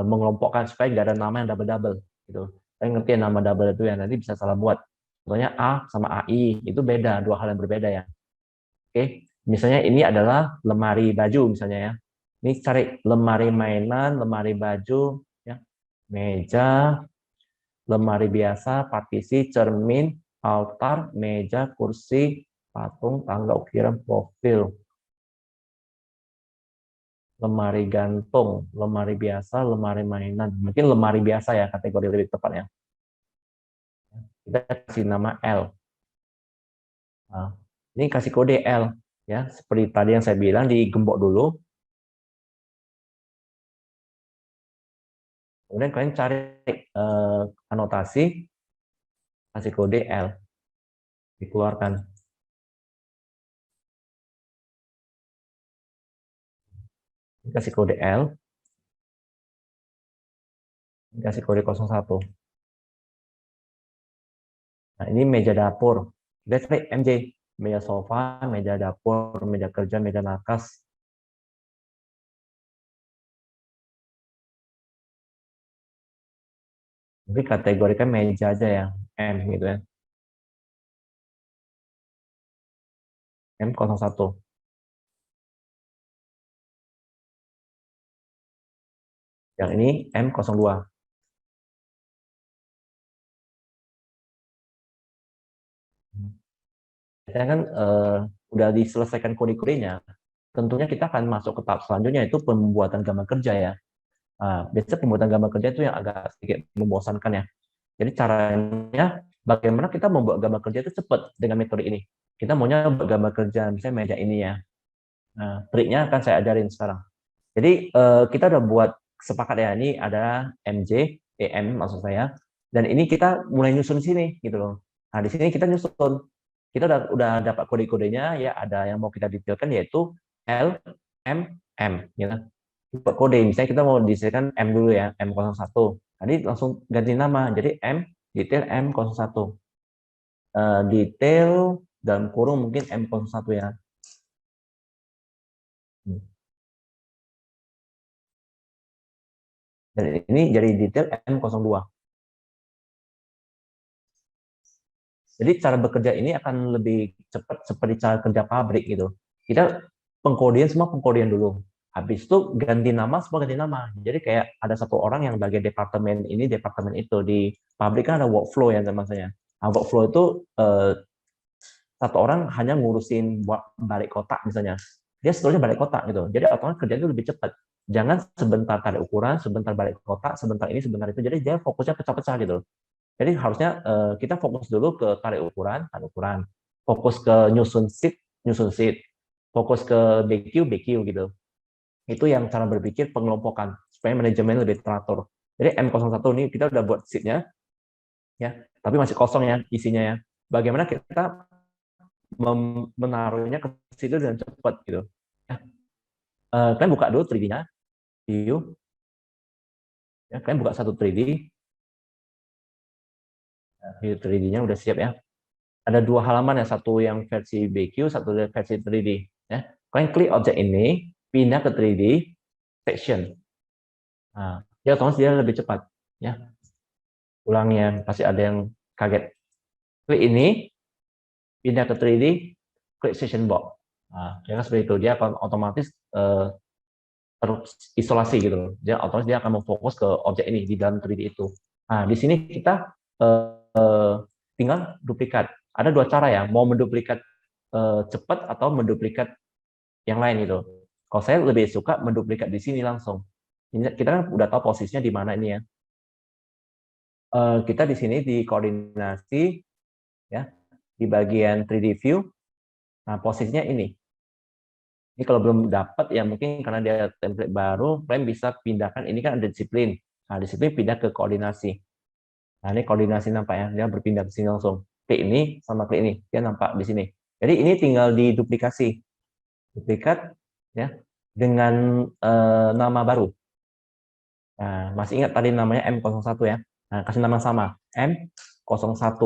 mengelompokkan supaya nggak ada nama yang double-double gitu. Saya ngerti ya, nama double itu ya nanti bisa salah buat. Contohnya A sama AI itu beda, dua hal yang berbeda ya. Oke, misalnya ini adalah lemari baju misalnya ya. Ini cari lemari mainan, lemari baju, ya, meja, lemari biasa, partisi, cermin, altar, meja, kursi, patung, tangga ukiran, profil, lemari gantung, lemari biasa, lemari mainan. Mungkin lemari biasa ya kategori lebih tepatnya. Kita kasih nama L. Nah, ini kasih kode L ya, seperti tadi yang saya bilang digembok dulu. Kemudian kalian cari anotasi, kasih kode L, dikeluarkan. Kasih kode L, kasih kode 01. Nah, ini meja dapur. Kita cari MJ, meja sofa, meja dapur, meja kerja, meja nakas. Mungkin kategorikan meja aja ya, M gitu ya. M01. Yang ini M02. Saya kan udah diselesaikan kode-kodenya, tentunya kita akan masuk ke tahap selanjutnya, itu pembuatan gambar kerja ya. Biasanya pembuatan gambar kerja itu yang agak sedikit membosankan ya. Jadi caranya bagaimana kita membuat gambar kerja itu cepat dengan metode ini. Kita maunya buat gambar kerja misalnya meja ini ya. Nah, triknya akan saya ajarin sekarang. Jadi kita udah buat sepakat ya, ini ada MJ, EM maksud saya, dan ini kita mulai nyusun di sini gitu loh. Nah di sini kita nyusun, kita udah dapat kode-kodenya ya, ada yang mau kita detailkan yaitu L, M, M, gitu. Buat kode, misalnya kita mau disediakan M dulu ya, M01. Tadi langsung ganti nama, jadi M, detail M01. Detail dalam kurung mungkin M01 ya. Dan ini jadi detail M02. Jadi cara bekerja ini akan lebih cepat seperti cara kerja pabrik gitu. Kita pengkodian semua pengkodian dulu. Habis itu ganti nama, semua ganti nama. Jadi kayak ada satu orang yang bagian departemen ini, departemen itu. Di pabrik kan ada workflow ya teman-teman. Nah, workflow itu satu orang hanya ngurusin balik kotak misalnya. Dia seterusnya balik kotak gitu. Jadi otomatis kerjanya itu lebih cepat. Jangan sebentar tarik ukuran, sebentar balik kotak, sebentar ini, sebentar itu. Jadi dia fokusnya pecah-pecah gitu. Jadi harusnya kita fokus dulu ke tarik ukuran, fokus ke nyusun sheet, fokus ke BQ, BQ gitu. Itu yang cara berpikir pengelompokan supaya manajemen lebih teratur. Jadi M01 ini kita udah buat sheet-nya ya, tapi masih kosong ya isinya ya. Bagaimana kita menaruhnya ke situ dengan cepat gitu. Ya. Kalian buka dulu 3D-nya, view. Ya, kalian buka satu 3D, view 3D-nya udah siap ya. Ada dua halaman ya, satu yang versi BQ, satu versi 3D. Ya. Kalian klik objek ini, pindah ke 3D, section. Nah, ya otomatis dia lebih cepat. Ya, ulangnya pasti ada yang kaget. Klik ini, pindah ke 3D, klik section box. Nah, ya seperti itu. Dia akan otomatis terisolasi gitu loh. Dia otomatis dia akan memfokus ke objek ini di dalam 3D itu. Nah, di sini kita tinggal duplikat. Ada dua cara ya, mau menduplikat cepat atau menduplikat yang lain gitu. Kalau saya lebih suka menduplikat di sini langsung. Kita kan udah tahu posisinya di mana ini ya. Kita di sini di koordinasi ya, di bagian 3D view. Nah, posisinya ini. Ini kalau belum dapat ya mungkin karena dia template baru, kalian bisa pindahkan, ini kan ada disiplin. Nah, disiplin pindah ke koordinasi. Nah, ini koordinasi nampak ya, dia berpindah ke sini langsung. Klik ini sama klik ini, dia nampak di sini. Jadi ini tinggal diduplikasi. Duplikat ya dengan nama baru. Nah, masih ingat tadi namanya M01 ya. Nah, kasih nama sama, M01.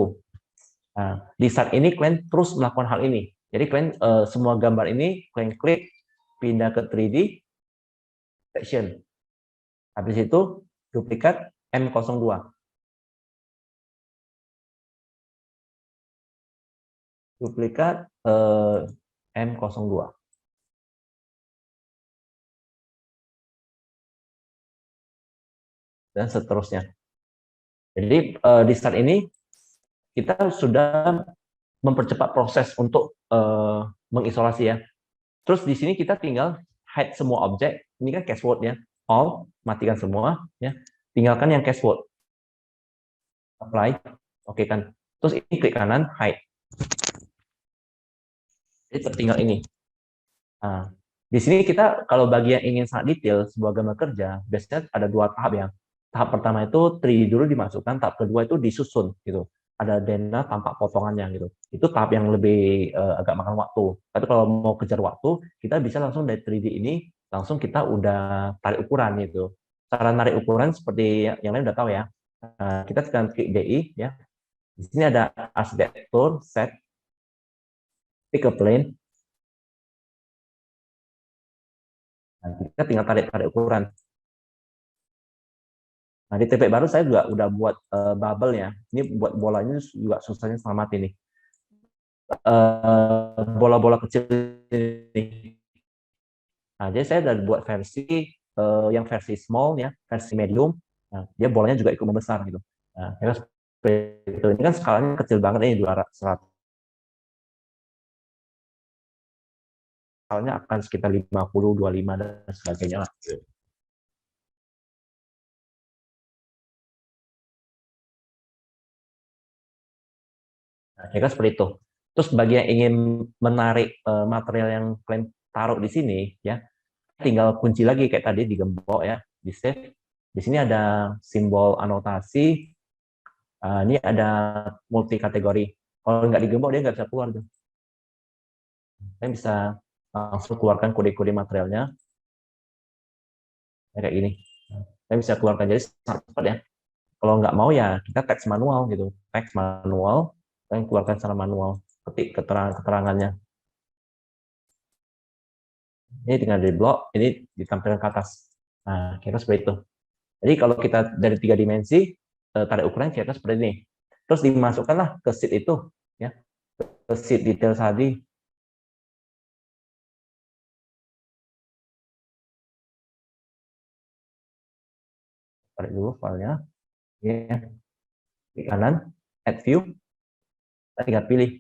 Nah, di saat ini kalian terus melakukan hal ini. Jadi kalian semua gambar ini kalian klik pindah ke 3D section. Habis itu duplikat M02. Duplikat M02. Dan seterusnya. Jadi di saat ini kita sudah mempercepat proses untuk mengisolasi ya. Terus di sini kita tinggal hide semua objek. Ini kan keyword ya. All, matikan semua ya. Tinggalkan yang keyword. Apply, oke kan. Terus ini klik kanan, hide. Jadi tertinggal ini. Nah, di sini kita kalau bagi yang ingin sangat detail sebuah gambar kerja, biasanya ada dua tahap ya. Tahap pertama itu 3D dulu dimasukkan, tahap kedua itu disusun gitu. Ada denah tampak potongannya gitu. Itu tahap yang lebih agak makan waktu. Tapi kalau mau kejar waktu, kita bisa langsung dari 3D ini langsung kita udah tarik ukuran gitu. Cara narik ukuran seperti yang lain udah tahu ya. Kita tekan klik DI ya. Di sini ada arsitektur, set, pick a plane. Nah, kita tinggal tarik ukuran. Nah, di TP baru saya juga udah buat bubble ya. Ini buat bolanya juga susahnya sama mati nih. Bola-bola kecil ini. Nah, jadi saya udah buat versi yang versi small ya, versi medium. Nah, dia bolanya juga ikut membesar gitu. Nah, ini kan skalanya kecil banget ini 200. Skalanya akan sekitar 50, 25 dan sebagainya lah. Nah, kira seperti itu. Terus bagi yang ingin menarik material yang kalian taruh di sini, ya, tinggal kunci lagi kayak tadi di gembok ya, di save. Di sini ada simbol anotasi. Ini ada multi kategori. Kalau nggak digembok dia nggak bisa keluar tuh. Saya bisa langsung keluarkan kode-kode materialnya kayak gini. Saya bisa keluarkan jadi sangat cepat ya. Kalau nggak mau ya kita teks manual gitu, teks manual dan keluarkan secara manual, ketik keterangannya. Ini tinggal di blok, ini ditampilkan ke atas. Nah, kira seperti itu. Jadi kalau kita dari 3 dimensi, tarik ukuran kira seperti ini. Terus dimasukkanlah ke sheet itu, ya, ke sheet detail tadi. Tarik dulu filenya, ya, di kanan, add view, kita tinggal pilih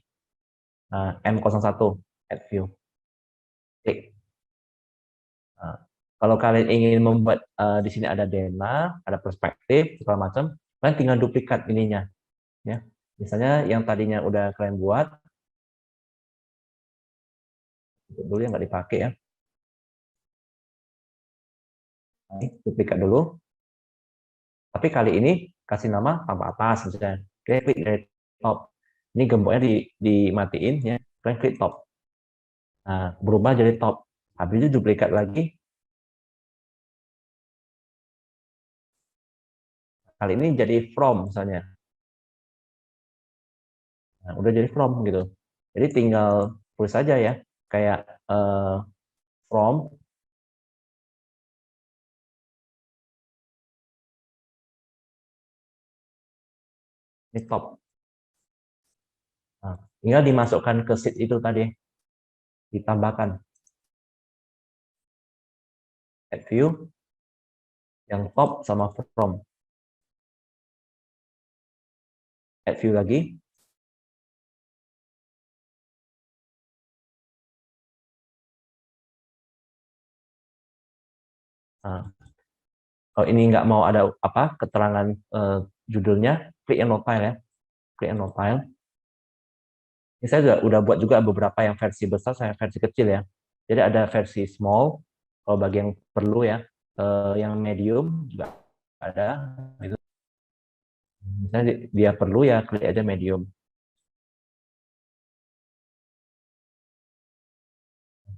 M01, add view, klik. Nah, kalau kalian ingin membuat di sini ada denah, ada perspektif, segala macam, kalian tinggal duplikat ininya, ya. Misalnya yang tadinya udah kalian buat, dulu yang nggak dipakai ya, nah, duplikat dulu. Tapi kali ini kasih nama tambah atas misalnya. Kalian klik dari top. Ini gemboknya dimatiin ya. Kalian klik top. Nah, berubah jadi top. Habis itu duplikat lagi. Kali ini jadi from misalnya. Nah, udah jadi from gitu. Jadi tinggal tulis saja ya. Kayak from ini top. Nah, tinggal dimasukkan ke sheet itu tadi. Ditambahkan add view yang top sama from. Add view lagi. Nah, kalau ini nggak mau ada apa keterangan judulnya, klik yang no file ya. Klik yang no file. Ini saya udah buat juga beberapa yang versi besar, saya versi kecil ya. Jadi ada versi small, kalau bagi yang perlu ya. Yang medium juga ada. Gitu. Misalnya dia perlu ya, klik aja medium.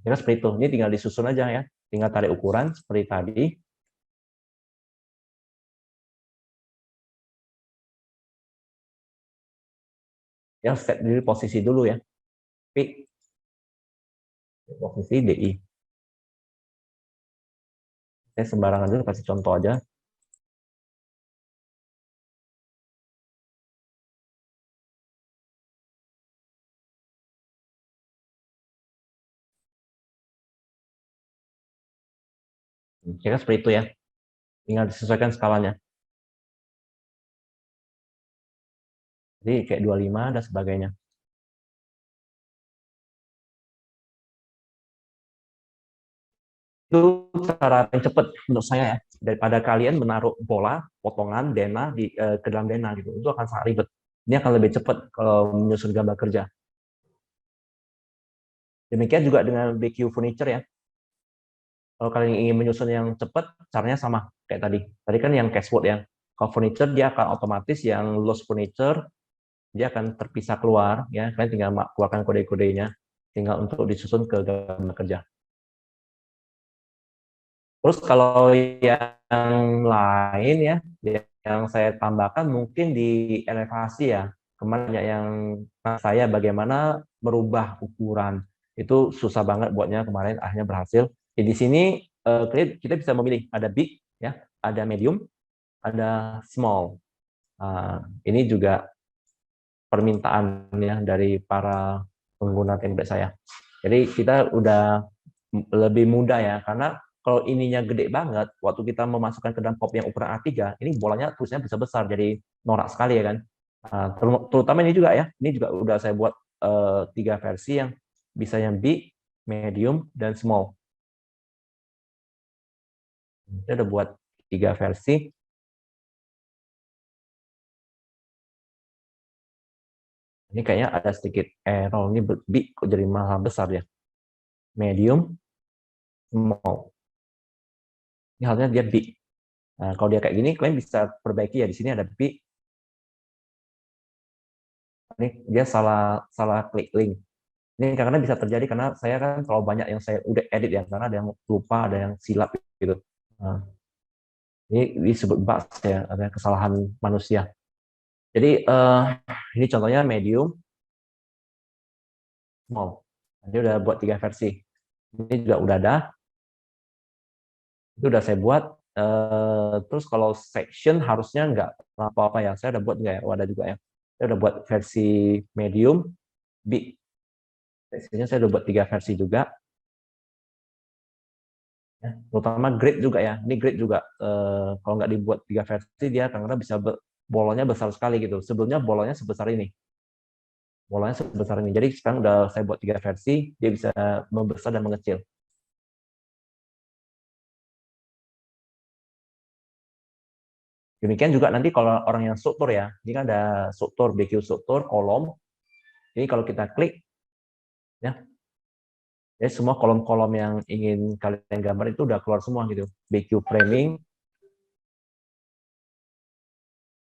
Kira seperti itu. Ini tinggal disusun aja ya. Tinggal tarik ukuran seperti tadi. Yang set diri posisi dulu ya. Pick posisi DI. Saya sembarangan dulu kasih contoh aja. Kira seperti itu ya. Tinggal disesuaikan skalanya. Jadi kayak 25 dan sebagainya. Itu cara yang cepat menurut saya ya, daripada kalian menaruh pola potongan denah ke dalam denah gitu, itu akan sangat ribet. Ini akan lebih cepat kalau menyusun gambar kerja. Demikian juga dengan BQ Furniture ya. Kalau kalian ingin menyusun yang cepat, caranya sama kayak tadi. Tadi kan yang cashboard ya. Kalau furniture dia akan otomatis, yang lost furniture dia akan terpisah keluar ya. Kalian tinggal keluarkan kode-kodenya, tinggal untuk disusun ke gambar kerja. Terus kalau yang lain ya, yang saya tambahkan mungkin di elevasi ya. Kemarin yang saya bagaimana merubah ukuran. Itu susah banget buatnya kemarin, akhirnya berhasil. Jadi di sini kita bisa memilih ada big ya, ada medium, ada small. Ini juga permintaan ya dari para pengguna template saya. Jadi kita udah lebih mudah ya, karena kalau ininya gede banget, waktu kita memasukkan ke dalam pop yang ukuran A3, ini bolanya tulisnya bisa besar, jadi norak sekali ya kan. Terutama ini juga ya, ini juga udah saya buat 3 versi yang bisa yang big, medium, dan small. Saya udah buat 3 versi. Ini kayaknya ada sedikit error. Ini big kok jadi malah besar ya. Medium, small. Ini halnya dia big. Nah, kalau dia kayak gini, kalian bisa perbaiki ya. Di sini ada big. Ini dia salah klik link. Ini karena bisa terjadi karena saya kan terlalu banyak yang saya udah edit ya, karena ada yang lupa, ada yang silap gitu. Nah, ini disebut bugs ya, ada kesalahan manusia. Jadi ini contohnya medium, small. Dia udah buat 3 versi. Ini juga udah ada. Itu udah saya buat. Terus kalau section harusnya nggak apa-apa ya. Saya udah buat nggak ya? Oh, ada juga ya. Saya udah buat versi medium, big. Sectionnya saya udah buat 3 versi juga. Ya, terutama grid juga ya. Ini grid juga. Kalau nggak dibuat 3 versi, dia karena bisa bolonnya besar sekali gitu. Sebelumnya bolonnya sebesar ini. Bolanya sebesar ini. Jadi sekarang udah saya buat 3 versi, dia bisa membesar dan mengecil. Demikian juga nanti kalau orang yang struktur ya, ini kan ada struktur, BQ struktur, kolom. Jadi kalau kita klik, ya, jadi semua kolom-kolom yang ingin kalian gambar itu udah keluar semua gitu. BQ framing,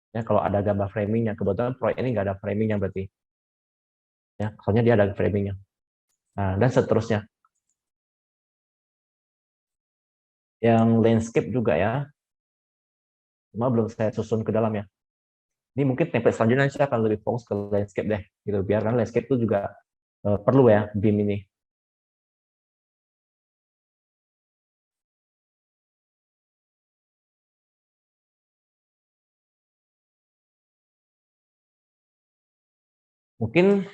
ya kalau ada gambar framing yang kebetulan proyek ini nggak ada framingnya berarti, ya, soalnya dia ada framingnya. Nah, dan seterusnya. Yang landscape juga ya, cuma belum saya susun ke dalam ya. Ini mungkin template selanjutnya saya akan lebih fokus ke landscape deh, gitu. Biar kan landscape itu juga perlu ya BIM ini. Mungkin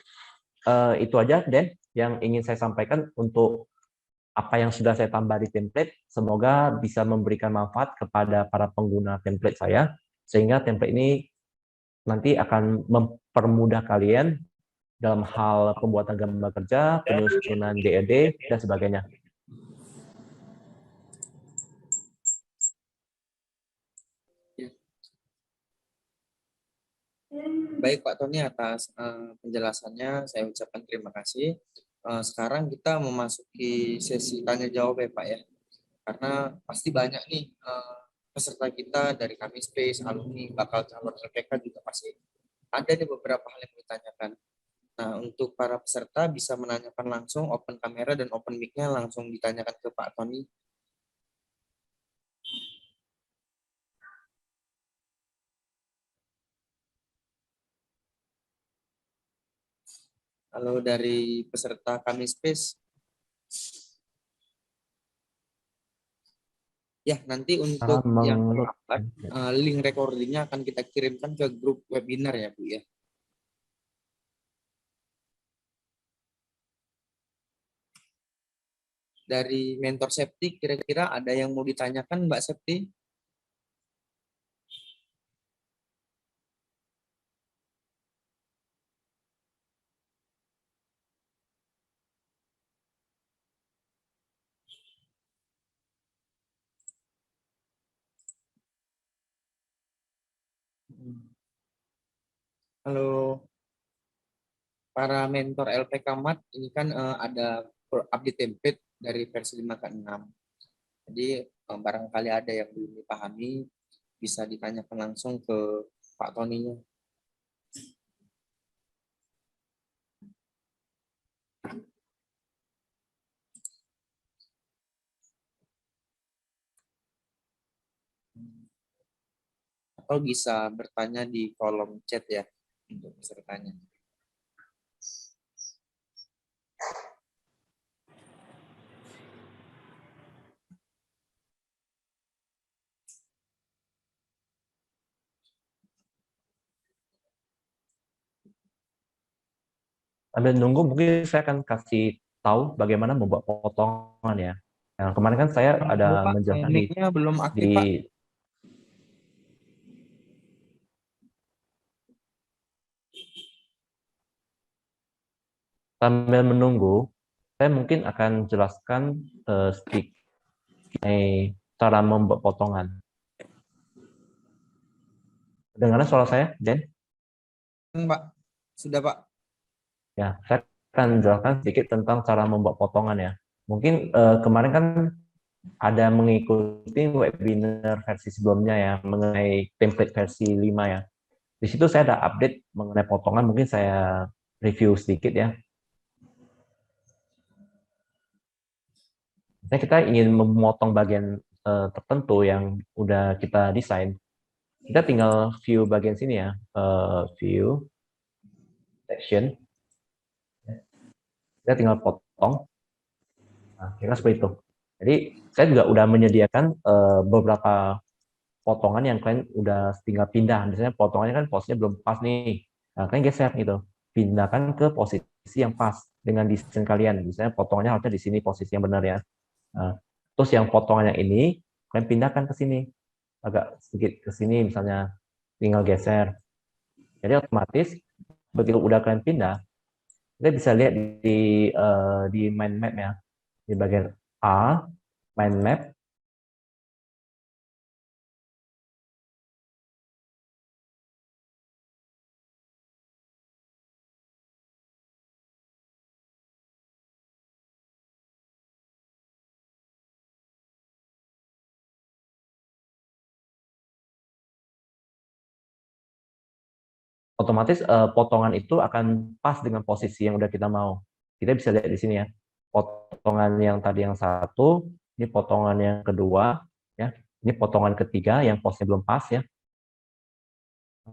itu aja, Den, yang ingin saya sampaikan untuk apa yang sudah saya tambah di template. Semoga bisa memberikan manfaat kepada para pengguna template saya, sehingga template ini nanti akan mempermudah kalian dalam hal pembuatan gambar kerja, penyusunan DED, dan sebagainya. Baik Pak Tony, atas penjelasannya saya ucapkan terima kasih. Sekarang kita memasuki sesi tanya jawab ya Pak ya, karena pasti banyak nih peserta kita dari kami Space, alumni, bakal calon LPK juga pasti ada nih beberapa hal yang ditanyakan. Nah, untuk para peserta bisa menanyakan langsung, open kamera dan open mic-nya langsung ditanyakan ke Pak Tony. Kalau dari peserta kami Space, ya nanti untuk yang terlambat, link recordingnya akan kita kirimkan ke grup webinar ya Bu ya. Dari mentor Septi, kira-kira ada yang mau ditanyakan Mbak Septi? Halo, para mentor LPK MAT, ini kan ada update template dari versi 5 ke 6. Jadi barangkali ada yang belum dipahami, bisa ditanyakan langsung ke Pak Tony-nya. Atau bisa bertanya di kolom chat ya untuk pesertanya. Sambil nunggu, mungkin saya akan kasih tahu bagaimana membuat potongan ya. Nah, kemarin kan saya Halo ada Pak, menjelaskan mic-nya belum di aktif Pak. sambil menunggu, saya mungkin akan jelaskan sedikit cara membuat potongan. Dengarnya suara saya, Den? Pak, sudah Pak. Ya, saya akan jelaskan sedikit tentang cara membuat potongan ya. Mungkin kemarin kan ada mengikuti webinar versi sebelumnya ya mengenai template versi 5 ya. Di situ saya ada update mengenai potongan, mungkin saya review sedikit ya. Misalnya kita ingin memotong bagian tertentu yang udah kita desain, kita tinggal view bagian sini ya, view, section, kita tinggal potong. Nah, kira seperti itu. Jadi saya juga udah menyediakan beberapa potongan yang kalian udah tinggal pindah. Misalnya potongannya kan posisinya belum pas nih. Nah, kalian geser gitu. Pindahkan ke posisi yang pas dengan desain kalian. Misalnya potongannya harusnya di sini posisi yang benar ya. Nah, terus yang potongan yang ini kalian pindahkan ke sini. Agak sedikit ke sini misalnya. Tinggal geser. Jadi otomatis begitu udah kalian pindah, kita bisa lihat di mind map ya. Di bagian A, mind map. Otomatis potongan itu akan pas dengan posisi yang udah kita mau. Kita bisa lihat di sini ya, potongan yang tadi yang satu, ini potongan yang kedua, ya, ini potongan ketiga yang posnya belum pas ya.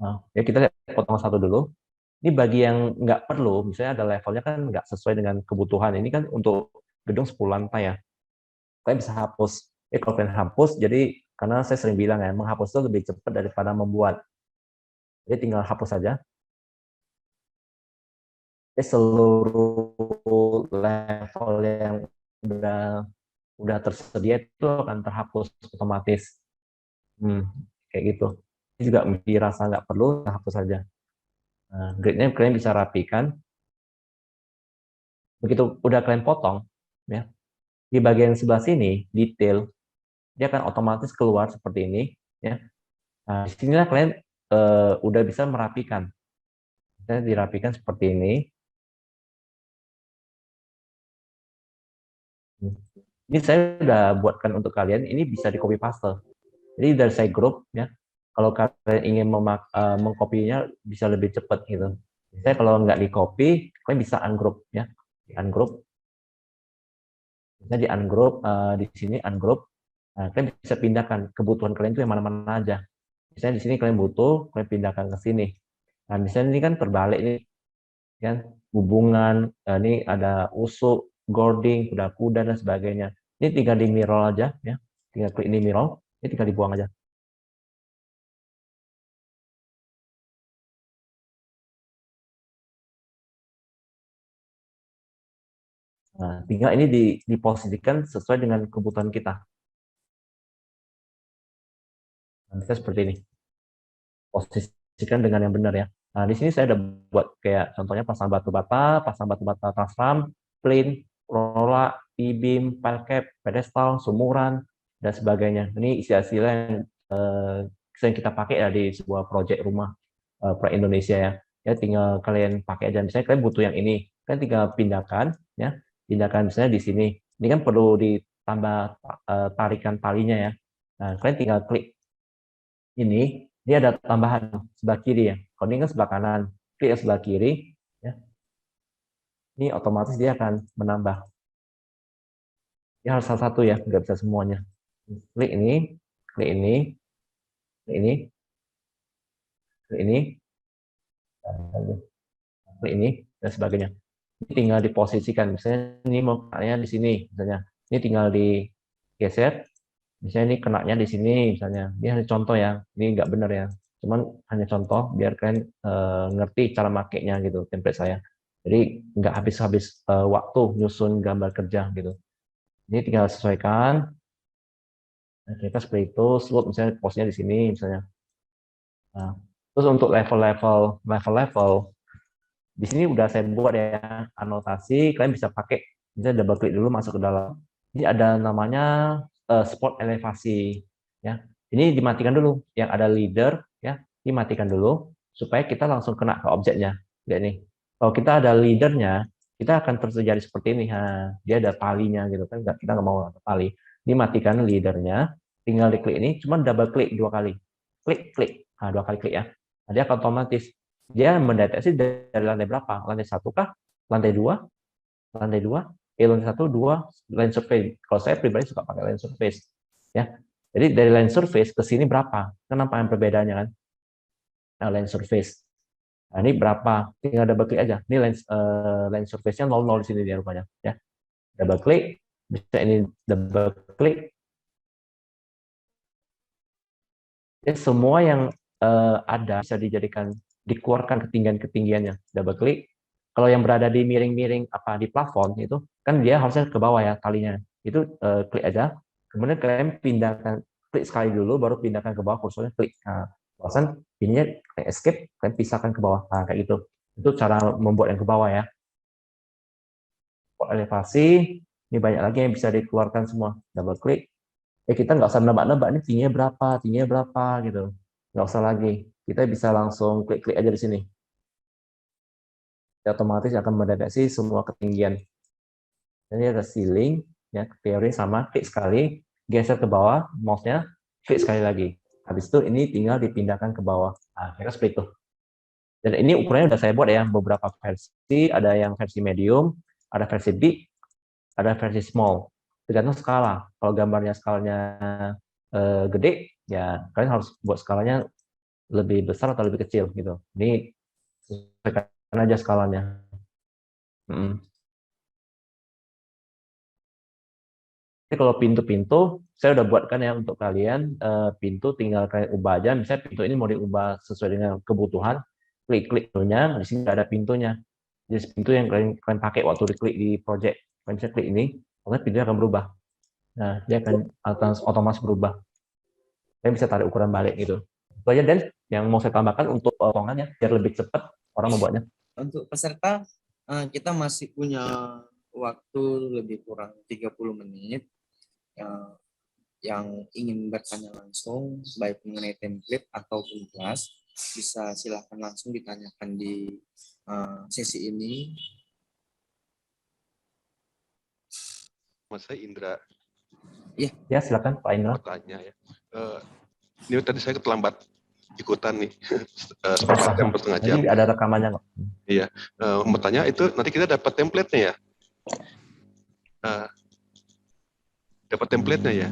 Nah, ya kita lihat potongan satu dulu. Ini bagi yang nggak perlu, misalnya ada levelnya kan nggak sesuai dengan kebutuhan. Ini kan untuk gedung 10 lantai ya. Kalian bisa hapus. Kalau kalian hapus, jadi karena saya sering bilang ya, menghapus itu lebih cepat daripada membuat. Jadi tinggal hapus saja. Seluruh level yang udah tersedia itu akan terhapus otomatis. Kayak gitu. Ini juga dirasa nggak perlu, hapus saja. Nah, gridnya kalian bisa rapikan. Begitu udah kalian potong, ya di bagian sebelah sini detail, dia akan otomatis keluar seperti ini, ya. Nah, disinilah kalian udah bisa merapikan. Saya dirapikan seperti ini. Ini saya udah buatkan untuk kalian. Ini bisa di copy paste. Jadi dari saya grup ya. Kalau kalian ingin mengkopinya bisa lebih cepat gitu. Saya kalau nggak di copy, kalian bisa ungroup ya. Di ungroup. Misalnya di ungroup di sini ungroup. Nah, kalian bisa pindahkan kebutuhan kalian itu yang mana-mana aja. Misalnya di sini kalian butuh, kalian pindahkan ke sini. Nah, misalnya ini kan terbalik nih, kan hubungan, ini ada usuk, gording, kuda-kuda dan sebagainya. Ini tinggal di mirror aja ya. Tinggal klik ini mirror, ini tinggal dibuang aja. Nah, tinggal ini diposisikan sesuai dengan kebutuhan kita. Nah, kita seperti ini. Posisikan dengan yang benar ya. Nah, di sini saya udah buat kayak contohnya pasang batu bata transram, plane, rolla, e-beam, pile cap, pedestal, sumuran, dan sebagainya. Ini istilah-istilah yang sering kita pakai ya di sebuah proyek rumah proyek Indonesia ya. Ya tinggal kalian pakai aja. Misalnya kalian butuh yang ini, kalian tinggal pindahkan ya. Pindahkan misalnya di sini. Ini kan perlu ditambah tarikan talinya ya. Nah, kalian tinggal klik ini, dia ada tambahan sebelah kiri ya. Kalau ini kan sebelah kanan, klik yang sebelah kiri, ya. Ini otomatis dia akan menambah. Ini harus salah satu ya, nggak bisa semuanya. Klik ini, klik ini, klik ini, klik ini, klik ini, dan sebagainya. Ini tinggal diposisikan. Misalnya ini mau kenanya di sini, misalnya. Ini tinggal digeser. Misalnya ini kenanya di sini, misalnya. Ini hanya contoh ya, ini nggak benar ya. Cuman hanya contoh biar kalian ngerti cara makainya gitu template saya. Jadi nggak habis-habis waktu nyusun gambar kerja gitu. Ini tinggal sesuaikan. Nah, kita seperti itu, slot misalnya posnya di sini misalnya. Nah, terus untuk level-level di sini udah saya buat ya anotasi. Kalian bisa pakai, misalnya double klik dulu masuk ke dalam. Ini ada namanya spot elevasi ya. Ini dimatikan dulu yang ada leader ya, dimatikan dulu supaya kita langsung kena ke objeknya. Lihat nih. Kalau kita ada leadernya, kita akan terus terjadi seperti ini. Dia ada talinya gitu kan, kita nggak mau ada tali. Ini matikan leadernya, tinggal diklik ini, cuma double klik 2 kali. Klik. 2 kali klik ya. Nah, dia akan otomatis, dia mendeteksi dari lantai berapa? Lantai 1 kah? Lantai 2? Lantai 2? Lantai 1, 2, line surface. Kalau saya pribadi suka pakai line surface. Ya. Jadi dari line surface ke sini berapa? Kenapa yang perbedaannya kan? Nah, line surface. Nah, ini berapa? Tinggal double klik aja. Ini line surface-nya 00 di sini dia rupanya. Ya. Double klik, bisa ini double klik. Ya, semua yang ada bisa dijadikan, dikeluarkan ketinggian-ketinggiannya. Double klik. Kalau yang berada di miring-miring apa di plafon itu kan dia harusnya ke bawah ya talinya. Itu klik aja. Kemudian kalian pindahkan, klik sekali dulu, baru pindahkan ke bawah kursornya klik. Nah, bosan ininya klik escape, kalian pisahkan ke bawah. Nah, kayak gitu. Itu cara membuat yang ke bawah ya. Elevasi, ini banyak lagi yang bisa dikeluarkan semua. Double klik. Kita nggak usah nebak-nebak ini tingginya berapa gitu. Nggak usah lagi. Kita bisa langsung klik-klik aja di sini. Ya, otomatis akan mendeteksi semua ketinggian. Ini ada ceiling, ya, teori sama, klik sekali, geser ke bawah, mouse-nya, klik sekali lagi. Habis itu ini tinggal dipindahkan ke bawah. Nah, kira seperti itu. Dan ini ukurannya udah saya buat ya, beberapa versi, ada yang versi medium, ada versi big, ada versi small. Tergantung skala. Kalau gambarnya skalanya gede, ya kalian harus buat skalanya lebih besar atau lebih kecil gitu. Ini sesuaikan aja skalanya. Jadi kalau pintu-pintu, saya udah buatkan ya untuk kalian, pintu tinggal kalian ubah aja. Misalnya pintu ini mau diubah sesuai dengan kebutuhan, klik-klik pintunya, di sini ada pintunya. Jadi pintu yang kalian pakai waktu diklik di project, kalian bisa klik ini, maka pintunya akan berubah. Nah, dia akan otomatis berubah. Kalian bisa tarik ukuran balik gitu. Itu aja, Dan, yang mau saya tambahkan untuk potongannya, biar lebih cepat orang membuatnya. Untuk peserta, kita masih punya waktu lebih kurang 30 menit. Yang ingin bertanya langsung, baik mengenai template ataupun kelas, bisa silahkan langsung ditanyakan di sesi ini. Mas saya Indra. Ya, silakan Pak Indra. Bertanya ya. Ini tadi saya terlambat ikutan nih. Setengah jam. Jadi ada rekamannya nggak? Iya. Bertanya itu nanti kita dapat template-nya ya? Dapat template-nya ya?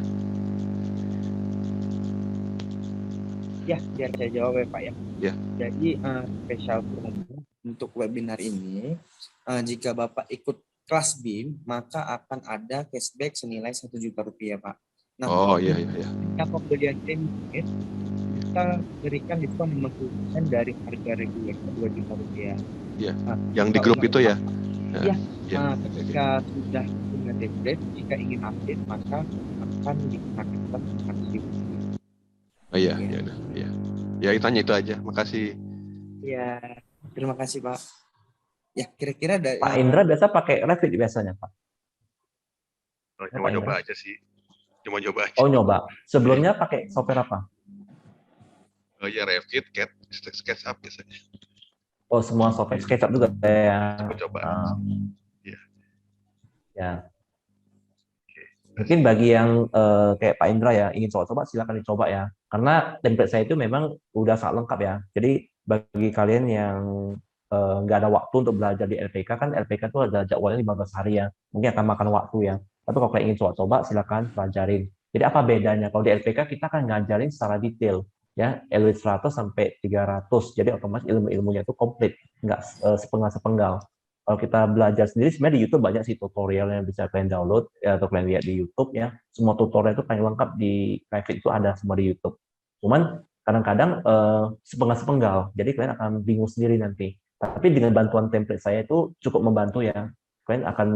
Ya, biar saya jawab ya Pak ya. Ya. Jadi spesial promo untuk webinar ini, jika Bapak ikut kelas BIM, maka akan ada cashback senilai Rp1.000.000 Pak. Nah, iya. jika pembelian template, kita berikan diskon 50% dari harga reguler Rp2.000.000. Iya. Yang di grup itu ya? Ya. Ketika sudah punya template, jika ingin update, maka akan dikenakan Rp400.000. Iya. Ya, tanya itu aja. Makasih. Ya, terima kasih Pak. Ya, kira-kira dari Pak Indra biasa pakai Revit biasanya, Pak? Cuma coba aja sih. Oh, nyoba. Sebelumnya pakai software apa? Ya, Revit, CAD, SketchUp biasanya. Oh, semua software SketchUp juga ya. Coba. Iya. Ya. Mungkin bagi yang kayak Pak Indra ya, ingin coba-coba silakan dicoba ya. Karena template saya itu memang udah sangat lengkap ya. Jadi bagi kalian yang nggak ada waktu untuk belajar di LPK, kan LPK itu ada jadwalnya 15 hari ya. Mungkin akan makan waktu ya. Tapi kalau kalian ingin coba-coba, silakan pelajarin. Jadi apa bedanya? Kalau di LPK kita kan ngajarin secara detail, ya, LW 100 sampai 300. Jadi otomatis ilmu-ilmunya itu komplit, nggak sepenggal-sepenggal. Kalau kita belajar sendiri, sebenarnya di YouTube banyak sih tutorial yang bisa kalian download ya, atau kalian lihat di YouTube ya. Semua tutorial itu paling lengkap di Revit itu ada semua di YouTube. Cuman kadang-kadang sepenggal-sepenggal, jadi kalian akan bingung sendiri nanti. Tapi dengan bantuan template saya itu cukup membantu ya. Kalian akan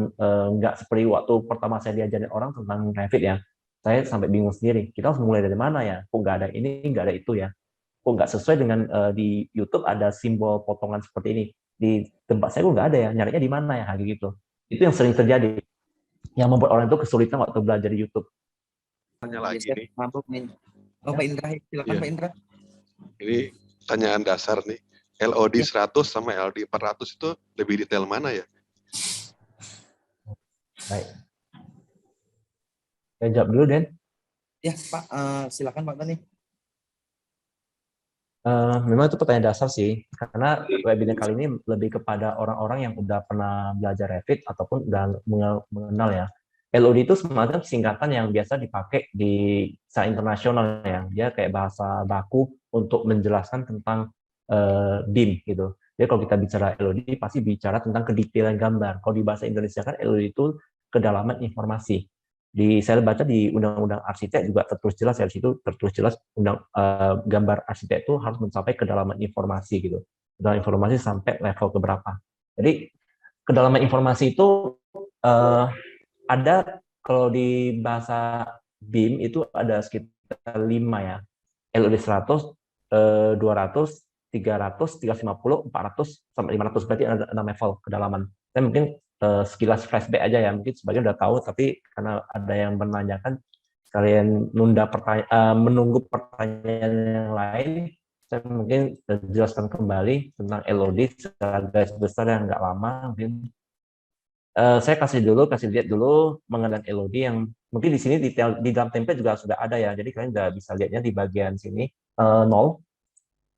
nggak seperti waktu pertama saya diajarin orang tentang Revit ya. Saya sampai bingung sendiri. Kita harus mulai dari mana ya? Kok nggak ada ini, nggak ada itu ya? Kok nggak sesuai dengan di YouTube ada simbol potongan seperti ini. Di tempat saya kok nggak ada ya, nyarinya di mana ya, gitu. Itu yang sering terjadi, yang membuat orang itu kesulitan waktu belajar di YouTube. Tanya lagi nih. Pak Indra, silakan Pak Indra. Ini tanyaan dasar nih. LOD Ya. 100 sama LOD 400 itu lebih detail mana ya? Baik. Saya jawab dulu, Den. Ya, Pak, silakan Pak Tani. Memang itu pertanyaan dasar sih, karena webinar kali ini lebih kepada orang-orang yang udah pernah belajar Revit ataupun udah mengenal ya. LOD itu semacam singkatan yang biasa dipakai di secara internasional ya. Dia kayak bahasa baku untuk menjelaskan tentang BIM gitu. Jadi kalau kita bicara LOD pasti bicara tentang kedetailan gambar. Kalau di bahasa Indonesia kan LOD itu kedalaman informasi. Saya baca di Undang-Undang Arsitek juga tertulis jelas ya, di situ tertulis jelas gambar arsitek itu harus mencapai kedalaman informasi gitu, kedalaman informasi sampai level keberapa. Jadi kedalaman informasi itu ada, kalau di bahasa BIM itu ada sekitar 5 ya, LOD 100, 200, 300, 350, 400 sampai 500, berarti ada 6 level kedalaman. Saya mungkin sekilas flashback aja ya, mungkin sebagian udah tahu, tapi karena ada yang menanyakan, kalian menunggu pertanyaan yang lain, saya mungkin jelaskan kembali tentang LOD secara garis besar yang nggak lama. Mungkin saya kasih lihat dulu mengenai LOD yang mungkin di sini di dalam template juga sudah ada ya, jadi kalian udah bisa lihatnya di bagian sini 0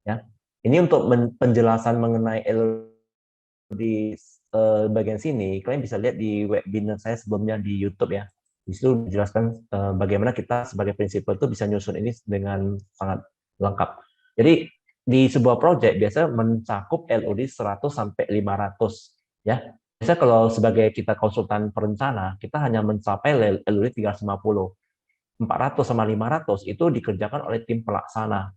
ya. Ini untuk penjelasan mengenai LOD di bagian sini, kalian bisa lihat di webinar saya sebelumnya di YouTube ya. Di situ dijelaskan bagaimana kita sebagai prinsipal itu bisa nyusun ini dengan sangat lengkap. Jadi di sebuah project biasa mencakup LOD 100 sampai 500 ya. Biasa kalau sebagai kita konsultan perencana, kita hanya mencapai LOD 350. 400 sama 500 itu dikerjakan oleh tim pelaksana.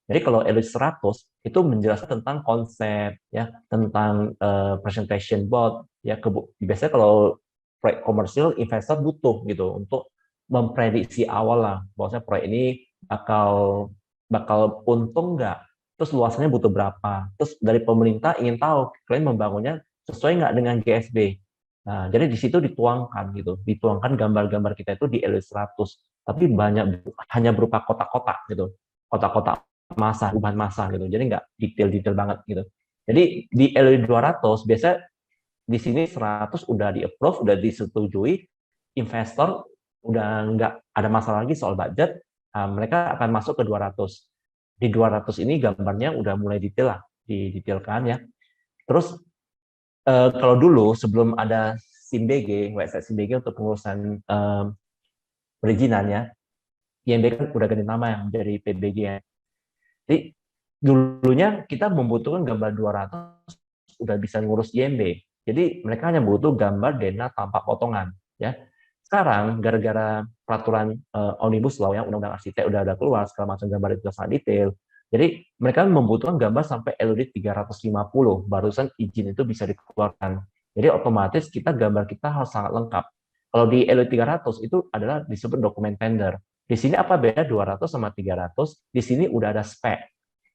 Jadi kalau LOD 100 itu menjelaskan tentang konsep ya, tentang presentation board ya. Biasanya kalau proyek komersial investor butuh gitu untuk memprediksi awal lah bahwasanya proyek ini bakal untung nggak, terus luasannya butuh berapa, terus dari pemerintah ingin tahu kalian membangunnya sesuai nggak dengan GSB. Nah, jadi di situ dituangkan gambar-gambar kita itu di LOD 100, tapi hanya berupa kotak-kotak gitu, kotak-kotak bahan massa gitu. Jadi nggak detail-detail banget gitu. Jadi di LOD 200 biasa di sini 100 udah di-approve, udah disetujui, investor udah nggak ada masalah lagi soal budget, mereka akan masuk ke 200. Di 200 ini gambarnya udah mulai detail lah, didetailkan ya. Terus kalau dulu sebelum ada SIMBG, website SIMBG untuk pengurusan perizinannya, IMB kan udah ganti nama yang menjadi PBG ya. Jadi dulunya kita membutuhkan gambar 200 udah bisa ngurus IMB. Jadi mereka hanya butuh gambar denah tanpa potongan ya. Sekarang gara-gara peraturan Omnibus Law yang Undang-Undang Arsitek udah ada keluar, segala macam gambar itu sangat detail. Jadi mereka membutuhkan gambar sampai LOD 350 barusan izin itu bisa dikeluarkan. Jadi otomatis gambar kita harus sangat lengkap. Kalau di LOD 300 itu adalah disebut dokumen tender. Di sini apa beda 200 sama 300? Di sini udah ada spek.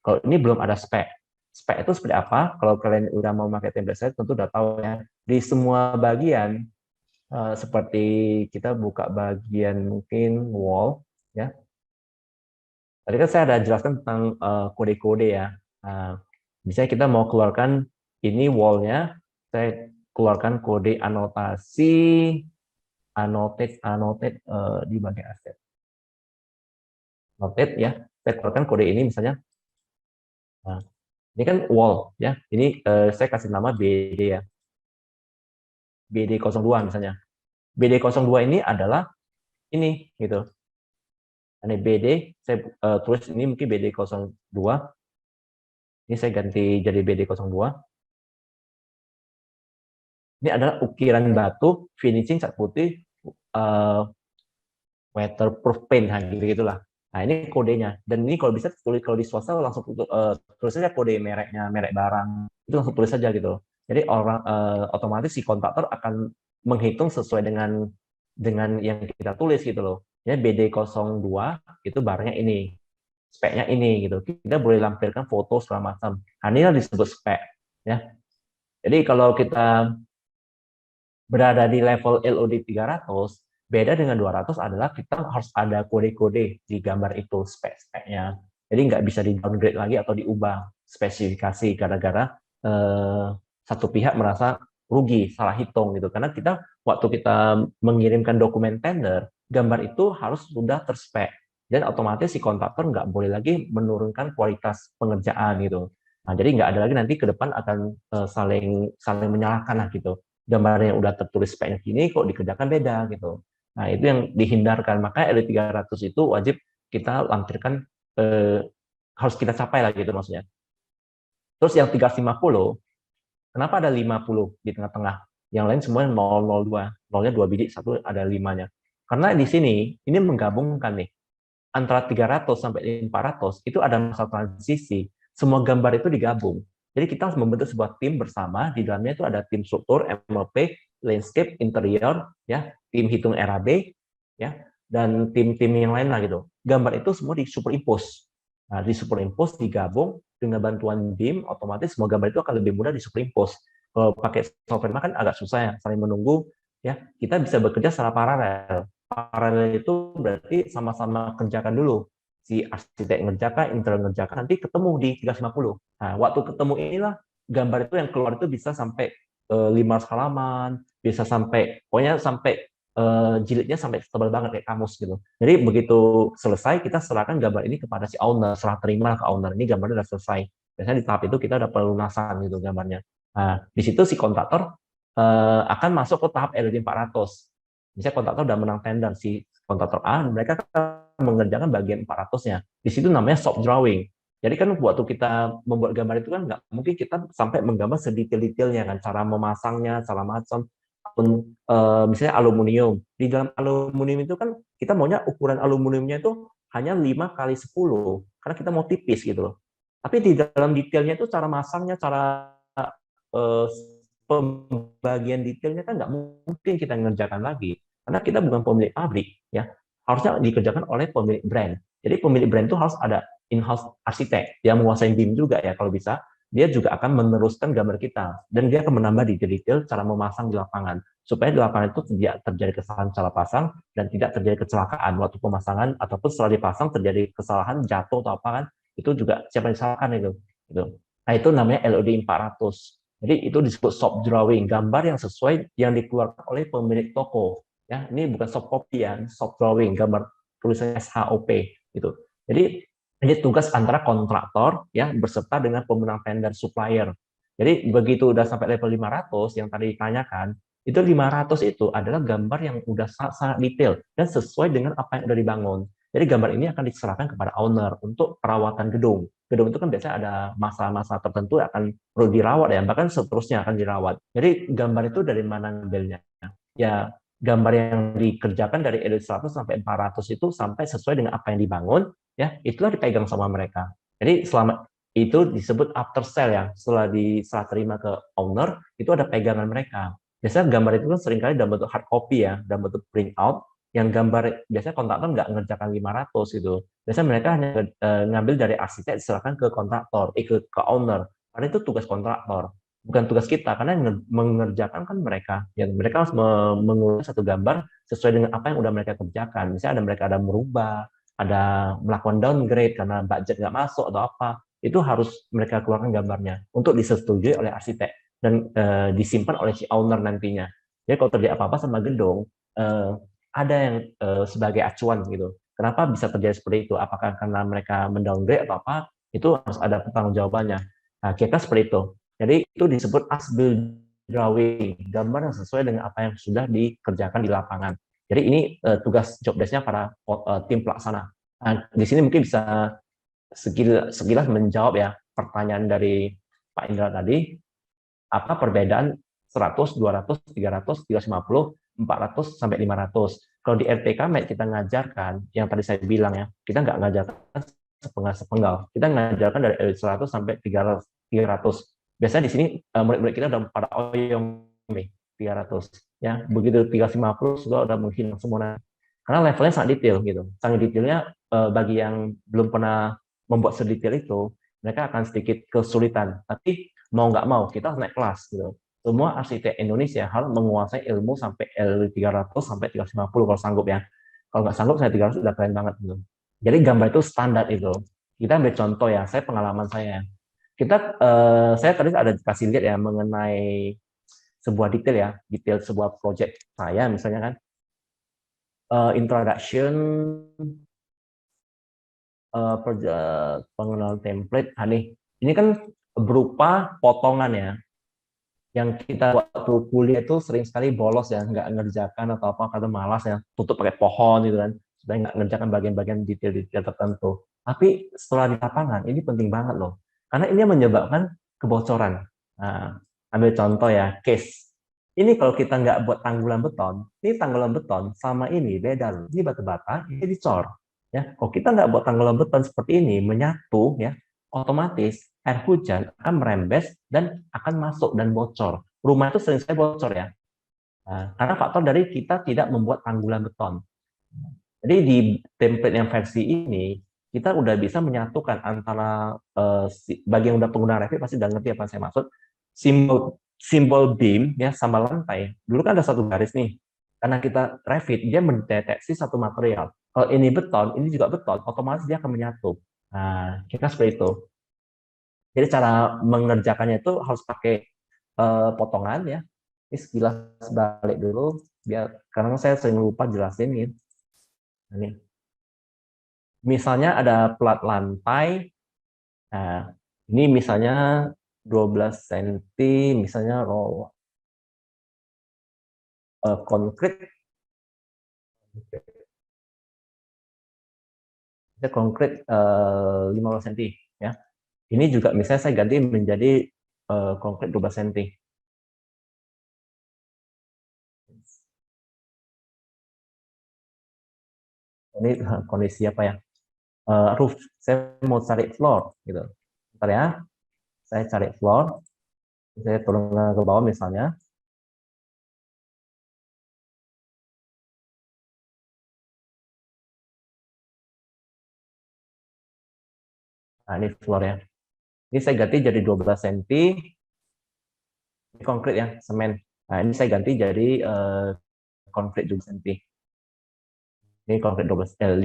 Kalau ini belum ada spek. Spek itu seperti apa? Kalau kalian udah mau pakai template saya tentu udah tahu ya. Di semua bagian seperti kita buka bagian mungkin wall ya. Tadi kan saya ada jelaskan tentang kode-kode ya. Misalnya kita mau keluarkan ini wall-nya, saya keluarkan kode annotate di bagian aset. Annotate ya, saya keluarkan kode ini misalnya. Nah, ini kan wall ya. Ini saya kasih nama BD ya. BD02 misalnya. BD02 ini adalah ini gitu. Ini BD, saya tulis ini mungkin BD02. Ini saya ganti jadi BD02. Ini adalah ukiran batu, finishing cat putih, waterproof paint, gitu-gitulah. Nah, ini kodenya. Dan ini kalau bisa tulis, kalau di swasta langsung tulis saja kode mereknya, merek barang. Itu langsung tulis saja gitu. Jadi otomatis si kontraktor akan menghitung sesuai dengan yang kita tulis gitu loh. Ya BD02 itu barangnya ini, speknya ini gitu. Kita boleh lampirkan foto segala macam. Nah, ini disebut spek ya. Jadi kalau kita berada di level LOD 300, beda dengan 200 adalah kita harus ada kode-kode di gambar itu, spek-speknya. Jadi nggak bisa di-downgrade lagi atau diubah spesifikasi gara-gara satu pihak merasa rugi, salah hitung gitu. Karena waktu kita mengirimkan dokumen tender, gambar itu harus sudah terspek. Dan otomatis si kontraktor nggak boleh lagi menurunkan kualitas pengerjaan gitu. Nah, jadi nggak ada lagi nanti ke depan akan saling menyalahkan lah gitu. Gambar yang udah tertulis speknya gini kok dikerjakan beda gitu. Nah, itu yang dihindarkan. Makanya LD300 itu wajib kita lampirkan, harus kita capai lah gitu maksudnya. Terus yang 350, kenapa ada 50 di tengah-tengah? Yang lain semuanya 002, nolnya 2 biji, satu ada 5-nya. Karena di sini, ini menggabungkan nih, antara 300 sampai 400, itu ada masa transisi. Semua gambar itu digabung. Jadi kita harus membentuk sebuah tim bersama, di dalamnya itu ada tim struktur, MLP, landscape, interior, ya, tim hitung RAB, ya, dan tim-tim yang lain lah gitu. Gambar itu semua disuperimpose. Nah, disuperimpose, digabung, dengan bantuan BIM, otomatis semua gambar itu akan lebih mudah disuperimpose. Kalau pakai software kan agak susah ya, saling menunggu, ya, kita bisa bekerja secara paralel. Paralel itu berarti sama-sama kerjakan dulu. Si arsitek ngerjakan, interior ngerjakan, nanti ketemu di 350. Nah, waktu ketemu inilah gambar itu yang keluar itu bisa sampai 500 halaman, bisa sampai, pokoknya sampai jilidnya sampai tebal banget kayak kamus gitu. Jadi begitu selesai, kita serahkan gambar ini kepada si owner, serah terima ke owner, ini gambarnya udah selesai. Biasanya di tahap itu kita udah pelunasan gitu gambarnya. Nah, di situ si kontraktor akan masuk ke tahap LD 400. Misalnya kontraktor udah menang tender, si kontraktor A, mereka akan mengerjakan bagian 400-nya. Di situ namanya soft drawing. Jadi kan waktu kita membuat gambar itu kan nggak mungkin kita sampai menggambar sedetail-detailnya kan, cara memasangnya, cara macam, misalnya aluminium. Di dalam aluminium itu kan kita maunya ukuran aluminiumnya itu hanya 5 kali 10, karena kita mau tipis gitu loh. Tapi di dalam detailnya itu cara masangnya, cara pembagian detailnya kan nggak mungkin kita ngerjakan lagi. Karena kita bukan pemilik pabrik, ya. Harusnya dikerjakan oleh pemilik brand. Jadi pemilik brand itu harus ada in-house arsitek yang menguasai BIM juga ya kalau bisa. Dia juga akan meneruskan gambar kita dan dia akan menambah detail-detail cara memasang di lapangan supaya di lapangan itu tidak terjadi kesalahan cara pasang dan tidak terjadi kecelakaan waktu pemasangan ataupun setelah dipasang terjadi kesalahan jatuh atau apa kan itu juga siapa yang disalahkan itu. Nah itu namanya LOD 400. Jadi itu disebut soft drawing, gambar yang sesuai yang dikeluarkan oleh pemilik toko. Ya, ini bukan soft copy ya, soft drawing, gambar tulisannya SHOP gitu. Jadi ini tugas antara kontraktor ya berserta dengan pemenang tender supplier. Jadi begitu udah sampai level 500 yang tadi ditanyakan, itu 500 itu adalah gambar yang udah sangat detail dan sesuai dengan apa yang udah dibangun. Jadi gambar ini akan diserahkan kepada owner untuk perawatan gedung. Gedung itu kan biasanya ada masa-masa tertentu akan perlu dirawat ya, bahkan seterusnya akan dirawat. Jadi gambar itu dari mana ngambilnya? Ya gambar yang dikerjakan dari edit 100 sampai 400 itu sampai sesuai dengan apa yang dibangun, ya itulah dipegang sama mereka. Jadi selama itu disebut after sale ya, setelah diserah terima ke owner, itu ada pegangan mereka. Biasanya gambar itu kan seringkali dalam bentuk hard copy ya, dalam bentuk print out, yang gambar biasanya kontraktor nggak ngerjakan 500 gitu. Biasanya mereka hanya ngambil dari arsitek diserahkan ke kontraktor, ke owner. Karena itu tugas kontraktor, bukan tugas kita karena yang mengerjakan kan mereka. Ya, mereka harus mengulang satu gambar sesuai dengan apa yang udah mereka kerjakan. Misalnya mereka ada merubah, ada melakukan downgrade karena budget nggak masuk atau apa, itu harus mereka keluarkan gambarnya untuk disetujui oleh arsitek dan disimpan oleh si owner nantinya. Jadi kalau terjadi apa-apa sama gedung, ada yang sebagai acuan gitu. Kenapa bisa terjadi seperti itu? Apakah karena mereka mendowngrade atau apa? Itu harus ada pertanggungjawabannya. Nah, kita seperti itu. Jadi itu disebut as-built drawing, gambar yang sesuai dengan apa yang sudah dikerjakan di lapangan. Jadi ini tugas job desk-nya para tim pelaksana. Nah, di sini mungkin bisa sekilas menjawab ya pertanyaan dari Pak Indra tadi, apa perbedaan 100, 200, 300, 350, 400 sampai 500. Kalau di RTK kita ngajarkan yang tadi saya bilang ya, kita nggak ngajarkan sepenggal. Kita ngajarkan dari 100 sampai 300. Biasanya di sini murid-murid kita udah pada oyong nih 300 ya. Begitu 350 sudah udah menghilang semua. Karena levelnya sangat detail gitu. Sangat detailnya bagi yang belum pernah membuat sedetail itu, mereka akan sedikit kesulitan. Tapi mau nggak mau kita harus naik kelas gitu. Semua arsitek Indonesia harus menguasai ilmu sampai L300 sampai 350 kalau sanggup ya. Kalau nggak sanggup saya 300 udah keren banget gitu. Jadi gambar itu standar itu. Kita ambil contoh ya, saya pengalaman saya. Saya tadi ada kasih lihat ya mengenai sebuah detail sebuah project saya misalnya kan, introduction, pengenalan template. Nih, ini kan berupa potongan ya, yang kita waktu kuliah itu sering sekali bolos ya, nggak ngerjakan atau apa karena malas ya, tutup pakai pohon gitu kan, supaya nggak ngerjakan bagian-bagian detail-detail tertentu. Tapi setelah di lapangan, ini penting banget loh, karena ini menyebabkan kebocoran. Nah, ambil contoh ya, case. Ini kalau kita nggak buat tanggulan beton, ini tanggulan beton sama ini beda loh. Ini batu bata, ini dicor. Ya, kalau kita nggak buat tanggulan beton seperti ini, menyatu ya, otomatis air hujan akan merembes dan akan masuk dan bocor. Rumah itu sering sekali bocor ya. Nah, karena faktor dari kita tidak membuat tanggulan beton. Jadi di template yang versi ini, kita udah bisa menyatukan antara bagi yang udah pengguna Revit pasti udah ngerti apa yang saya maksud. Simbol beam ya sama lantai. Dulu kan ada satu garis nih. Karena kita Revit, dia mendeteksi satu material. Kalau ini beton, ini juga beton, otomatis dia akan menyatu. Nah, kita seperti itu. Jadi cara mengerjakannya itu harus pakai potongan ya. Ini sekilas balik dulu biar karena saya sering lupa jelasin ini. Ini. Misalnya ada plat lantai. Nah, ini misalnya 12 cm misalnya konkrit. Konkrit 15 cm ya. Ini juga misalnya saya ganti menjadi konkrit 12 cm. Ini kondisi apa ya? Roof. Saya mau cari floor gitu. Bentar ya. Saya cari floor. Saya turun ke bawah misalnya. Nah, ini floor ya. Ini saya ganti jadi 12 cm. Ini konkrit ya, semen. Nah, ini saya ganti jadi konkrit 12 cm. Ini konkrit 15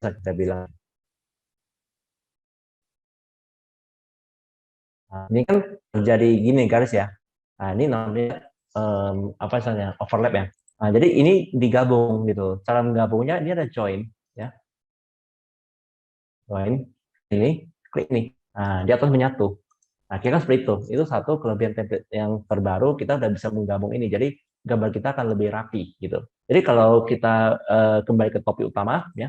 kita bilang. Nah, ini kan terjadi gini garis ya. Nah, ini namanya apa misalnya overlap ya. Nah, jadi ini digabung gitu. Cara menggabungnya ini ada join ya. Join ini klik nih. Nah, di atas menyatu. Nah, kira seperti itu. Itu satu kelebihan template yang terbaru, kita udah bisa menggabung ini. Jadi gambar kita akan lebih rapi gitu. Jadi kalau kita kembali ke topik utama ya.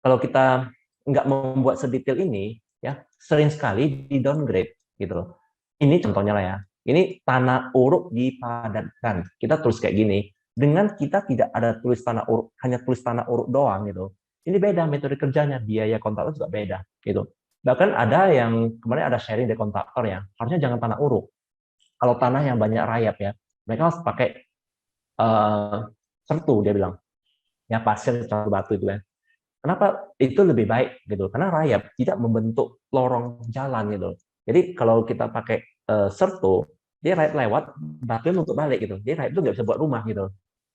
Kalau kita nggak membuat sedetail ini ya, sering sekali di downgrade gitu loh. Ini contohnya lah ya. Ini tanah uruk dipadatkan. Kita tulis kayak gini. Dengan kita tidak ada tulis tanah uruk, hanya tulis tanah uruk doang gitu. Ini beda metode kerjanya, biaya kontraktor juga beda gitu. Bahkan ada yang kemarin ada sharing dari kontraktor ya, harusnya jangan tanah uruk. Kalau tanah yang banyak rayap ya, mereka harus pakai sertu dia bilang. Ya pasir campur batu itu kan. Kenapa itu lebih baik gitu? Karena rayap tidak membentuk lorong jalan gitu. Jadi kalau kita pakai sertu, dia rayap lewat, batu untuk balik gitu. Dia rayap itu nggak bisa buat rumah gitu.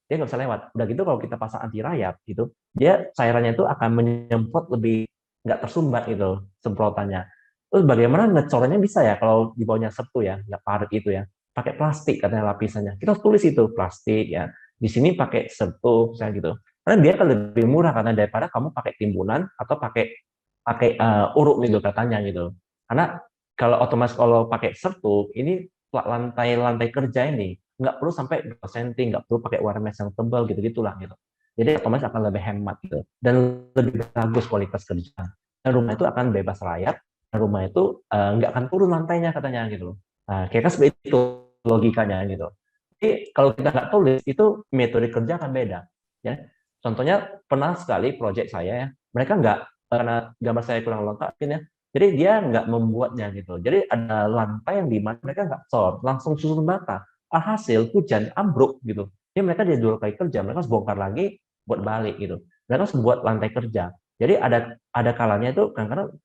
Dia nggak bisa lewat. Udah gitu kalau kita pasang anti rayap gitu, dia cairannya itu akan menyemprot lebih nggak tersumbat gitu semprotannya. Terus bagaimana ngecornya bisa ya kalau di bawahnya sertu ya, nggak padat itu ya. Pakai plastik katanya lapisannya. Kita tulis itu plastik ya. Di sini pakai sertu saya gitu. Karena dia akan lebih murah karena daripada kamu pakai timbunan atau pakai pakai uruk gitu katanya gitu. Karena kalau otomatis kalau pakai sertu ini lantai kerja ini nggak perlu sampai 2 cm, nggak perlu pakai warna yang tebal gitu gitulah gitu. Jadi otomatis akan lebih hemat gitu dan lebih bagus kualitas kerja. Dan rumah itu akan bebas rayap, dan rumah itu nggak akan turun lantainya katanya gitu. Nah, kira-kira seperti itu logikanya gitu. Jadi kalau kita nggak tulis itu metode kerja akan beda. Ya, contohnya pernah sekali proyek saya ya, mereka nggak karena gambar saya kurang lengkap ya, jadi dia nggak membuatnya gitu. Jadi ada lantai yang di mana mereka nggak cor, langsung susun bata. Alhasil hujan ambruk gitu. Jadi mereka dia 2 kali kerja, mereka harus bongkar lagi buat balik gitu. Mereka harus buat lantai kerja. Jadi ada kalanya itu kadang-kadang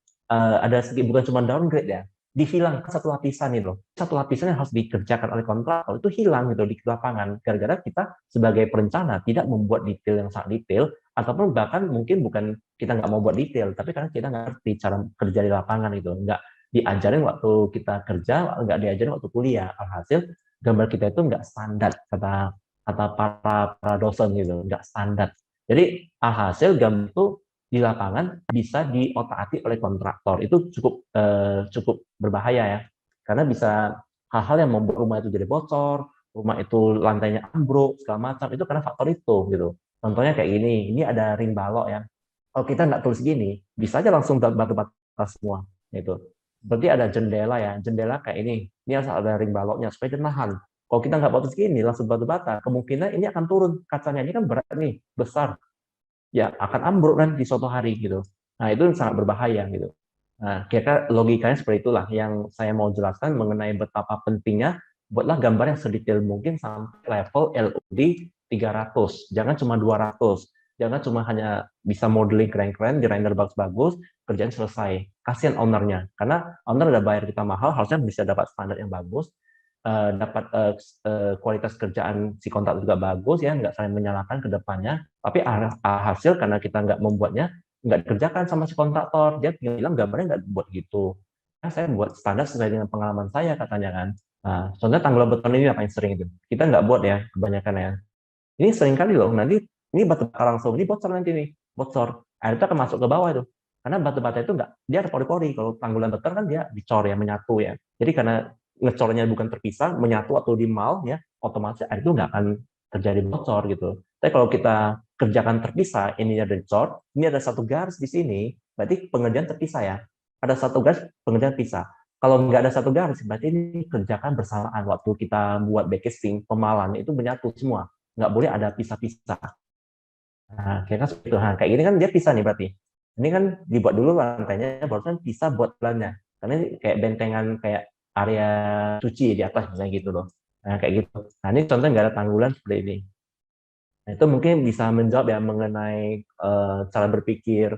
ada sedikit bukan cuma downgrade ya, dihilangkan satu lapisan itu loh. Satu lapisan yang harus dikerjakan oleh kontraktor itu hilang gitu di lapangan gara-gara kita sebagai perencana tidak membuat detail yang sangat detail ataupun bahkan mungkin bukan kita nggak mau buat detail, tapi karena kita nggak ngerti cara kerja di lapangan itu, nggak diajarin waktu kita kerja, nggak diajarin waktu kuliah. Alhasil gambar kita itu nggak standar, kata para dosen gitu, nggak standar. Jadi alhasil gambar itu di lapangan bisa diotak-atik oleh kontraktor. Itu cukup berbahaya ya, karena bisa hal-hal yang membuat rumah itu jadi bocor, rumah itu lantainya ambruk segala macam, itu karena faktor itu gitu. Contohnya kayak gini, ini ada ring balok ya. Kalau kita nggak tulis gini, bisa aja langsung batu bata semua gitu. Berarti ada jendela ya, jendela kayak ini harus ada ring baloknya supaya dia nahan. Kalau kita nggak bagus gini, langsung batu bata, kemungkinan ini akan turun kacanya, ini kan berat nih, besar, ya akan ambruk kan di suatu hari gitu. Nah itu sangat berbahaya gitu. Nah kira logikanya seperti itulah yang saya mau jelaskan mengenai betapa pentingnya buatlah gambar yang sedetail mungkin sampai level LOD 300, jangan cuma 200, jangan cuma hanya bisa modeling keren-keren, di render bagus-bagus, kerjaan selesai. Kasihan ownernya, karena owner udah bayar kita mahal, harusnya bisa dapat standar yang bagus, dapat kualitas kerjaan si kontrak juga bagus ya, nggak saling menyalahkan ke depannya. Tapi hasil karena kita nggak membuatnya, nggak dikerjakan sama si kontraktor, dia bilang gambarnya nggak buat gitu. Nah, saya buat standar sesuai dengan pengalaman saya katanya kan. Nah, contohnya tanggulan beton ini apa yang sering itu? Kita nggak buat ya, kebanyakan ya. Ini sering kali loh, nanti ini batu bata langsung, ini bocor nanti nih, bocor. Air itu akan masuk ke bawah itu. Karena batu bata itu nggak, dia ada pori-pori. Kalau tanggulan beton kan dia dicor ya, menyatu ya. Jadi karena ngecornya bukan terpisah, menyatu atau di mal ya, otomatis air itu nggak akan terjadi bocor gitu. Tapi kalau kita kerjakan terpisah, ini ada dicor, ini ada satu garis di sini, berarti pengerjaan terpisah ya. Ada satu garis, pengerjaan pisah. Kalau nggak ada satu garis, berarti ini kerjakan bersamaan. Waktu kita buat backcasting, pemalan itu menyatu semua. Nggak boleh ada pisah-pisah. Nah, kayak seperti itu. Nah, kayak gini kan dia pisah nih berarti. Ini kan dibuat dulu lantainya, barusan pisah buat pelannya. Karena ini kayak bentengan, kayak area cuci di atas misalnya gitu loh. Nah, kayak gitu. Nah, ini contohnya nggak ada tanggulan seperti ini. Nah, itu mungkin bisa menjawab ya mengenai cara berpikir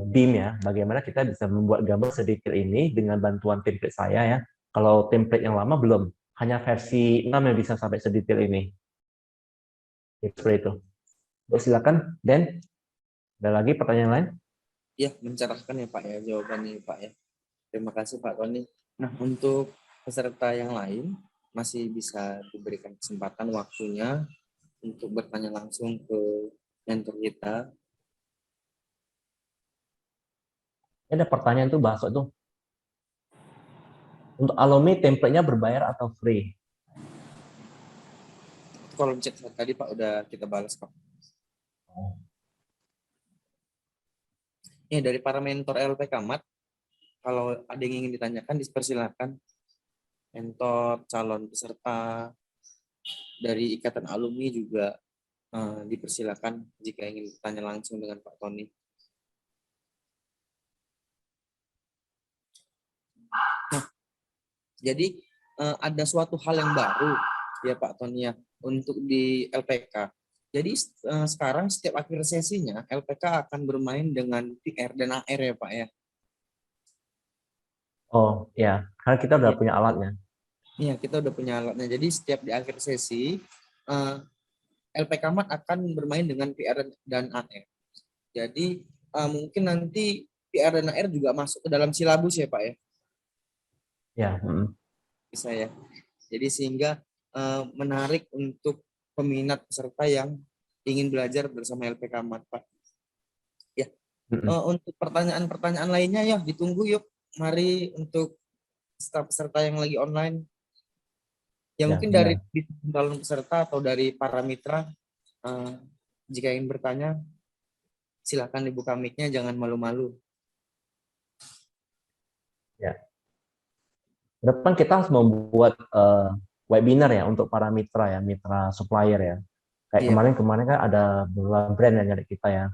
BIM ya. Bagaimana kita bisa membuat gambar sedetail ini dengan bantuan template saya ya. Kalau template yang lama belum. Hanya versi 6 yang bisa sampai sedetail ini. Seperti itu. Silakan, Dan. Ada lagi pertanyaan lain? Ya, mencerahkan ya Pak ya jawabannya Pak ya. Terima kasih Pak Tony. Nah, untuk peserta yang lain masih bisa diberikan kesempatan waktunya untuk bertanya langsung ke mentor kita. Ada pertanyaan tuh bahasa tuh. Untuk alumni template-nya berbayar atau free? Kalau chat tadi Pak udah kita balas Pak. Ya, dari para mentor LPK Mat, kalau ada yang ingin ditanyakan dipersilakan. Mentor, calon peserta dari Ikatan Alumni juga dipersilakan jika ingin bertanya langsung dengan Pak Tony. Nah, jadi ada suatu hal yang baru ya Pak Tony ya untuk di LPK. Jadi sekarang setiap akhir sesinya LPK akan bermain dengan PR dan AR ya Pak ya. Oh ya, karena kita udah punya alatnya. Iya, kita udah punya alatnya. Jadi setiap di akhir sesi LPK Mat akan bermain dengan PR dan AR. Jadi mungkin nanti PR dan AR juga masuk ke dalam silabus ya Pak ya. Ya. Bisa ya. Jadi sehingga menarik untuk peminat peserta yang ingin belajar bersama LPK Mat Pak. Ya. Untuk pertanyaan-pertanyaan lainnya ya ditunggu yuk. Mari untuk peserta yang lagi online. Ya mungkin dari calon peserta atau dari para mitra jika ingin bertanya silakan dibuka mic-nya, jangan malu-malu. Ya. Depan kita harus membuat webinar ya untuk para mitra ya, mitra supplier ya. Kayak kemarin kan ada beberapa brand yang nyari kita ya.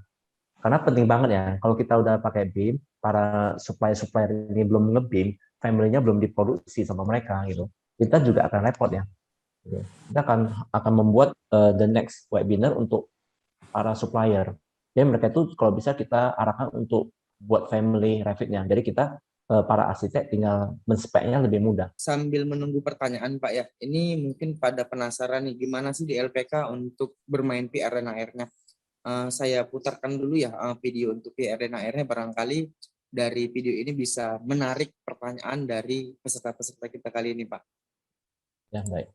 Karena penting banget ya, kalau kita udah pakai BIM, para supplier ini belum nge-BIM, family-nya belum diproduksi sama mereka gitu. Kita juga akan repot ya. Kita akan membuat the next webinar untuk para supplier. Jadi mereka itu kalau bisa kita arahkan untuk buat family Revit-nya. Jadi kita para arsitek tinggal men-spec-nya lebih mudah. Sambil menunggu pertanyaan Pak ya, ini mungkin pada penasaran nih gimana sih di LPK untuk bermain PR dan AR-nya. saya putarkan dulu ya video untuk Q&A akhirnya, barangkali dari video ini bisa menarik pertanyaan dari peserta-peserta kita kali ini, Pak. Ya, baik.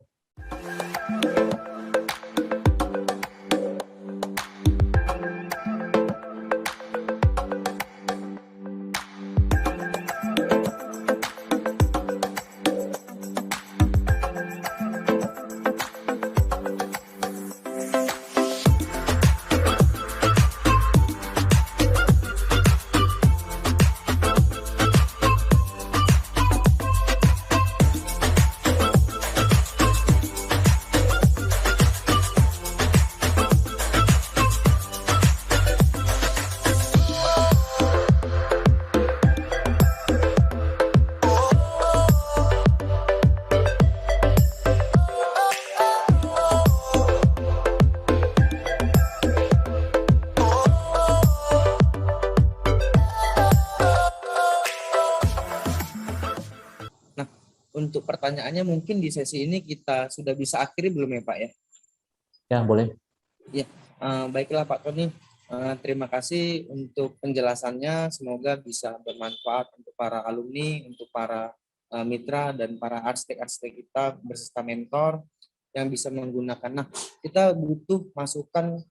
Untuk pertanyaannya mungkin di sesi ini kita sudah bisa akhiri belum ya, Pak ya? Ya, boleh. Baiklah Pak Tony, terima kasih untuk penjelasannya. Semoga bisa bermanfaat untuk para alumni, untuk para mitra dan para arsitek-arsitek kita beserta mentor yang bisa menggunakan. Nah, kita butuh masukan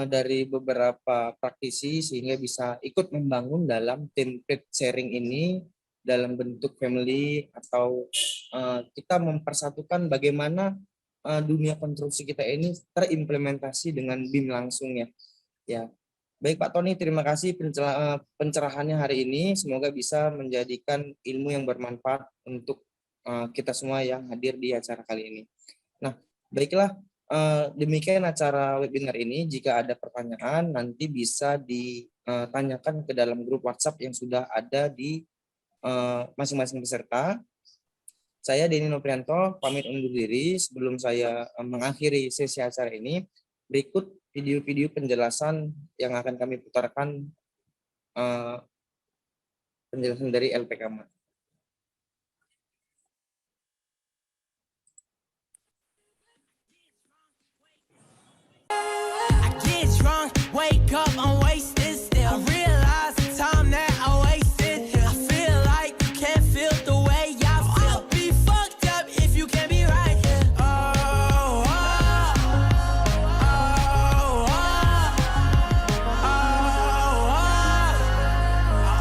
dari beberapa praktisi sehingga bisa ikut membangun dalam template sharing ini dalam bentuk family, atau kita mempersatukan bagaimana dunia konstruksi kita ini terimplementasi dengan BIM langsung ya. Ya, baik Pak Tony, terima kasih pencerahannya hari ini. Semoga bisa menjadikan ilmu yang bermanfaat untuk kita semua yang hadir di acara kali ini. Nah, baiklah, demikian acara webinar ini. Jika ada pertanyaan nanti bisa ditanyakan ke dalam grup WhatsApp yang sudah ada di masing-masing peserta. Saya Denny Noprianto pamit undur diri. Sebelum saya mengakhiri sesi acara ini, berikut video-video penjelasan yang akan kami putarkan, penjelasan dari LPKM. Wake up, I'm wasted still. I realize the time that I wasted. I feel like you can't feel the way I feel. I'll be fucked up if you can't be right here. Oh, oh, oh, oh, oh, oh.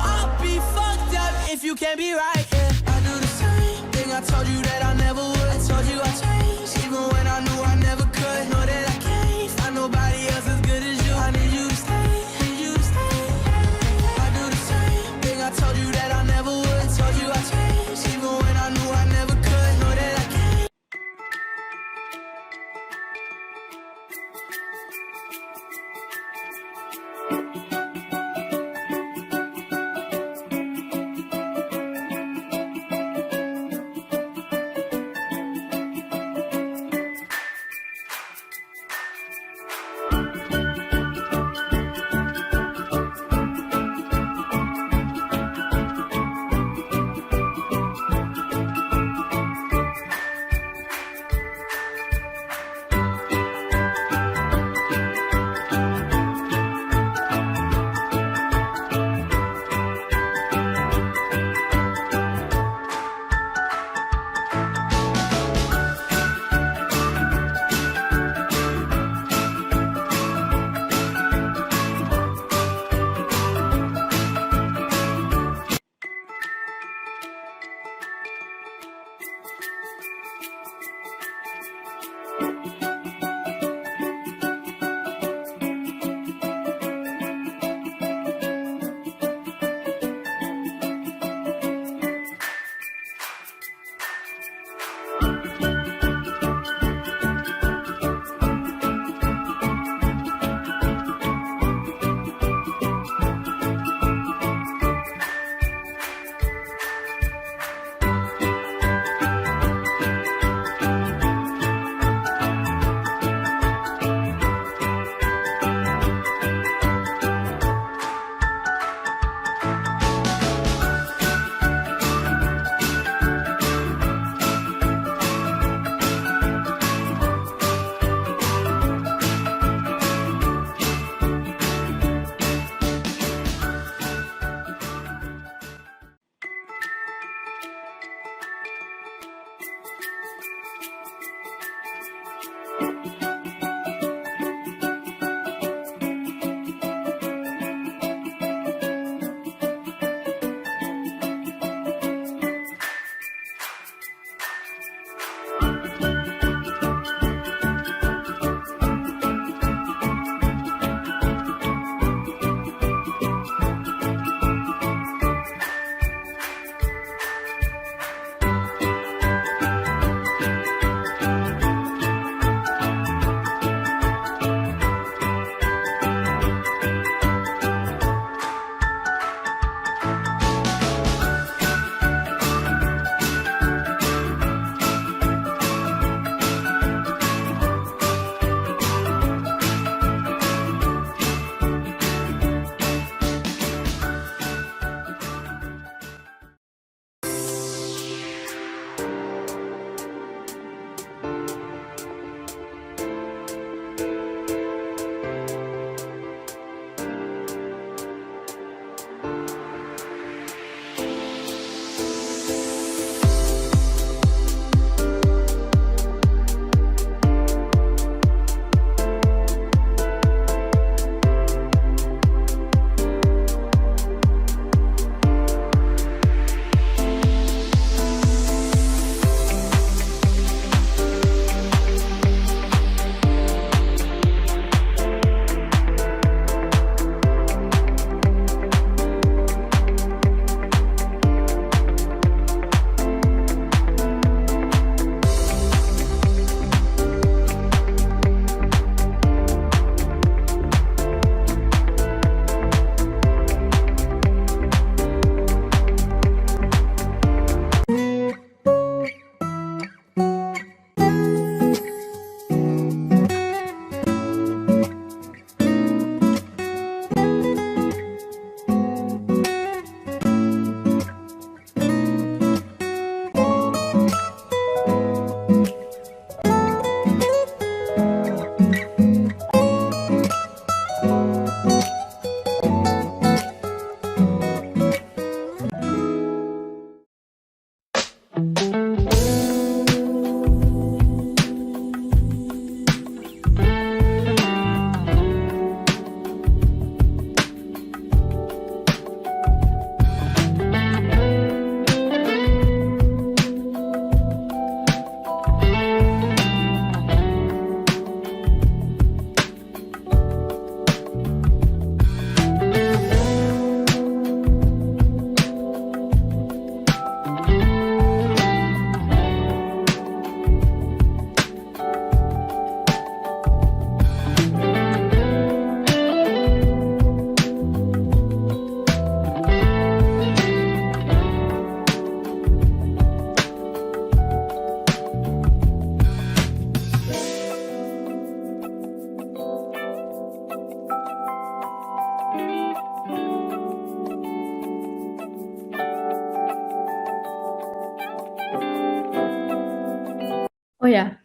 I'll be fucked up if you can't be right here. I do the same thing I told you that I never would. I told you I changed, even when I knew I never could. Know that I can't find nobody else as good as you. I need you to stay, need you to stay. I do the same thing I told you that I never would. I told you I changed, even when I knew I never could. Know that I can't.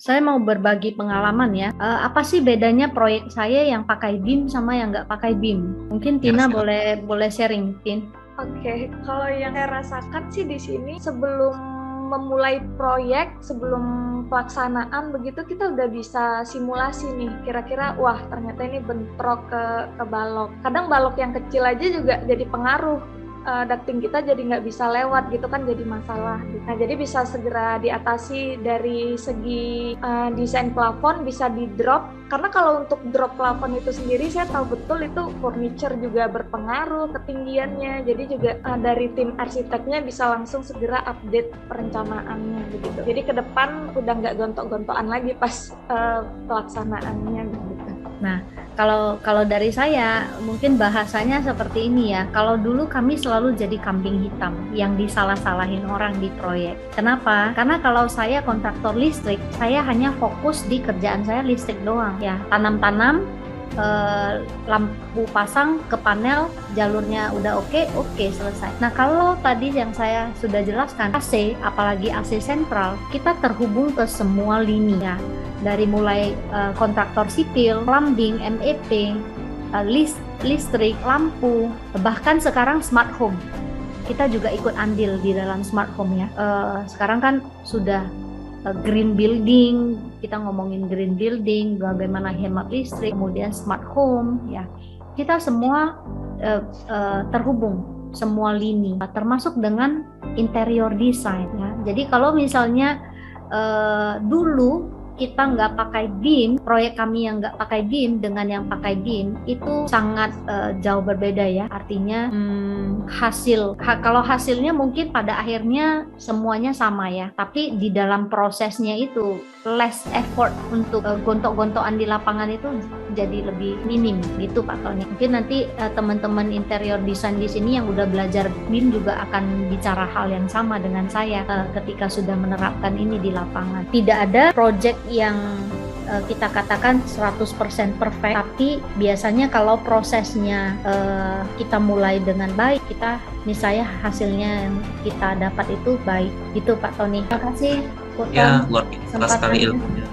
Saya mau berbagi pengalaman ya. Apa sih bedanya proyek saya yang pakai BIM sama yang nggak pakai BIM? Mungkin Tina boleh sharing, Tin. Oke, kalau yang saya rasakan sih di sini sebelum memulai proyek, sebelum pelaksanaan begitu kita udah bisa simulasi nih. Kira-kira wah ternyata ini bentrok ke balok. Kadang balok yang kecil aja juga jadi pengaruh. Ducting kita jadi nggak bisa lewat gitu kan, jadi masalah. Nah jadi bisa segera diatasi dari segi desain plafon, bisa di drop, karena kalau untuk drop plafon itu sendiri saya tahu betul itu furniture juga berpengaruh ketinggiannya, jadi juga dari tim arsiteknya bisa langsung segera update perencanaannya begitu. Jadi ke depan udah nggak gontok-gontokan lagi pas pelaksanaannya begitu. Nah, kalau dari saya mungkin bahasanya seperti ini ya. Kalau dulu kami selalu jadi kambing hitam yang disalah-salahin orang di proyek. Kenapa? Karena kalau saya kontraktor listrik, saya hanya fokus di kerjaan saya listrik doang ya. Tanam-tanam, lampu pasang ke panel, jalurnya udah oke, selesai. Nah kalau tadi yang saya sudah jelaskan, AC, apalagi AC sentral, kita terhubung ke semua lini ya, dari mulai kontraktor sipil, plumbing, MEP, listrik, lampu, bahkan sekarang smart home. Kita juga ikut andil di dalam smart home ya. Sekarang kan sudah green building, kita ngomongin green building, bagaimana hemat listrik, kemudian smart home ya. Kita semua terhubung, semua lini, termasuk dengan interior design ya. Jadi kalau misalnya dulu kita nggak pakai BIM, proyek kami yang nggak pakai BIM dengan yang pakai BIM itu sangat jauh berbeda ya. Artinya kalau hasilnya mungkin pada akhirnya semuanya sama ya, tapi di dalam prosesnya itu less effort untuk gontok-gontokan di lapangan itu jadi lebih minim gitu Pak Tony. Mungkin nanti teman-teman interior design di sini yang udah belajar BIM juga akan bicara hal yang sama dengan saya ketika sudah menerapkan ini di lapangan. Tidak ada project yang kita katakan 100% perfect, tapi biasanya kalau prosesnya kita mulai dengan baik, kita misalnya hasilnya yang kita dapat itu baik. Gitu Pak Tony. Terima kasih. Ya, luar biasa sekali ilmunya.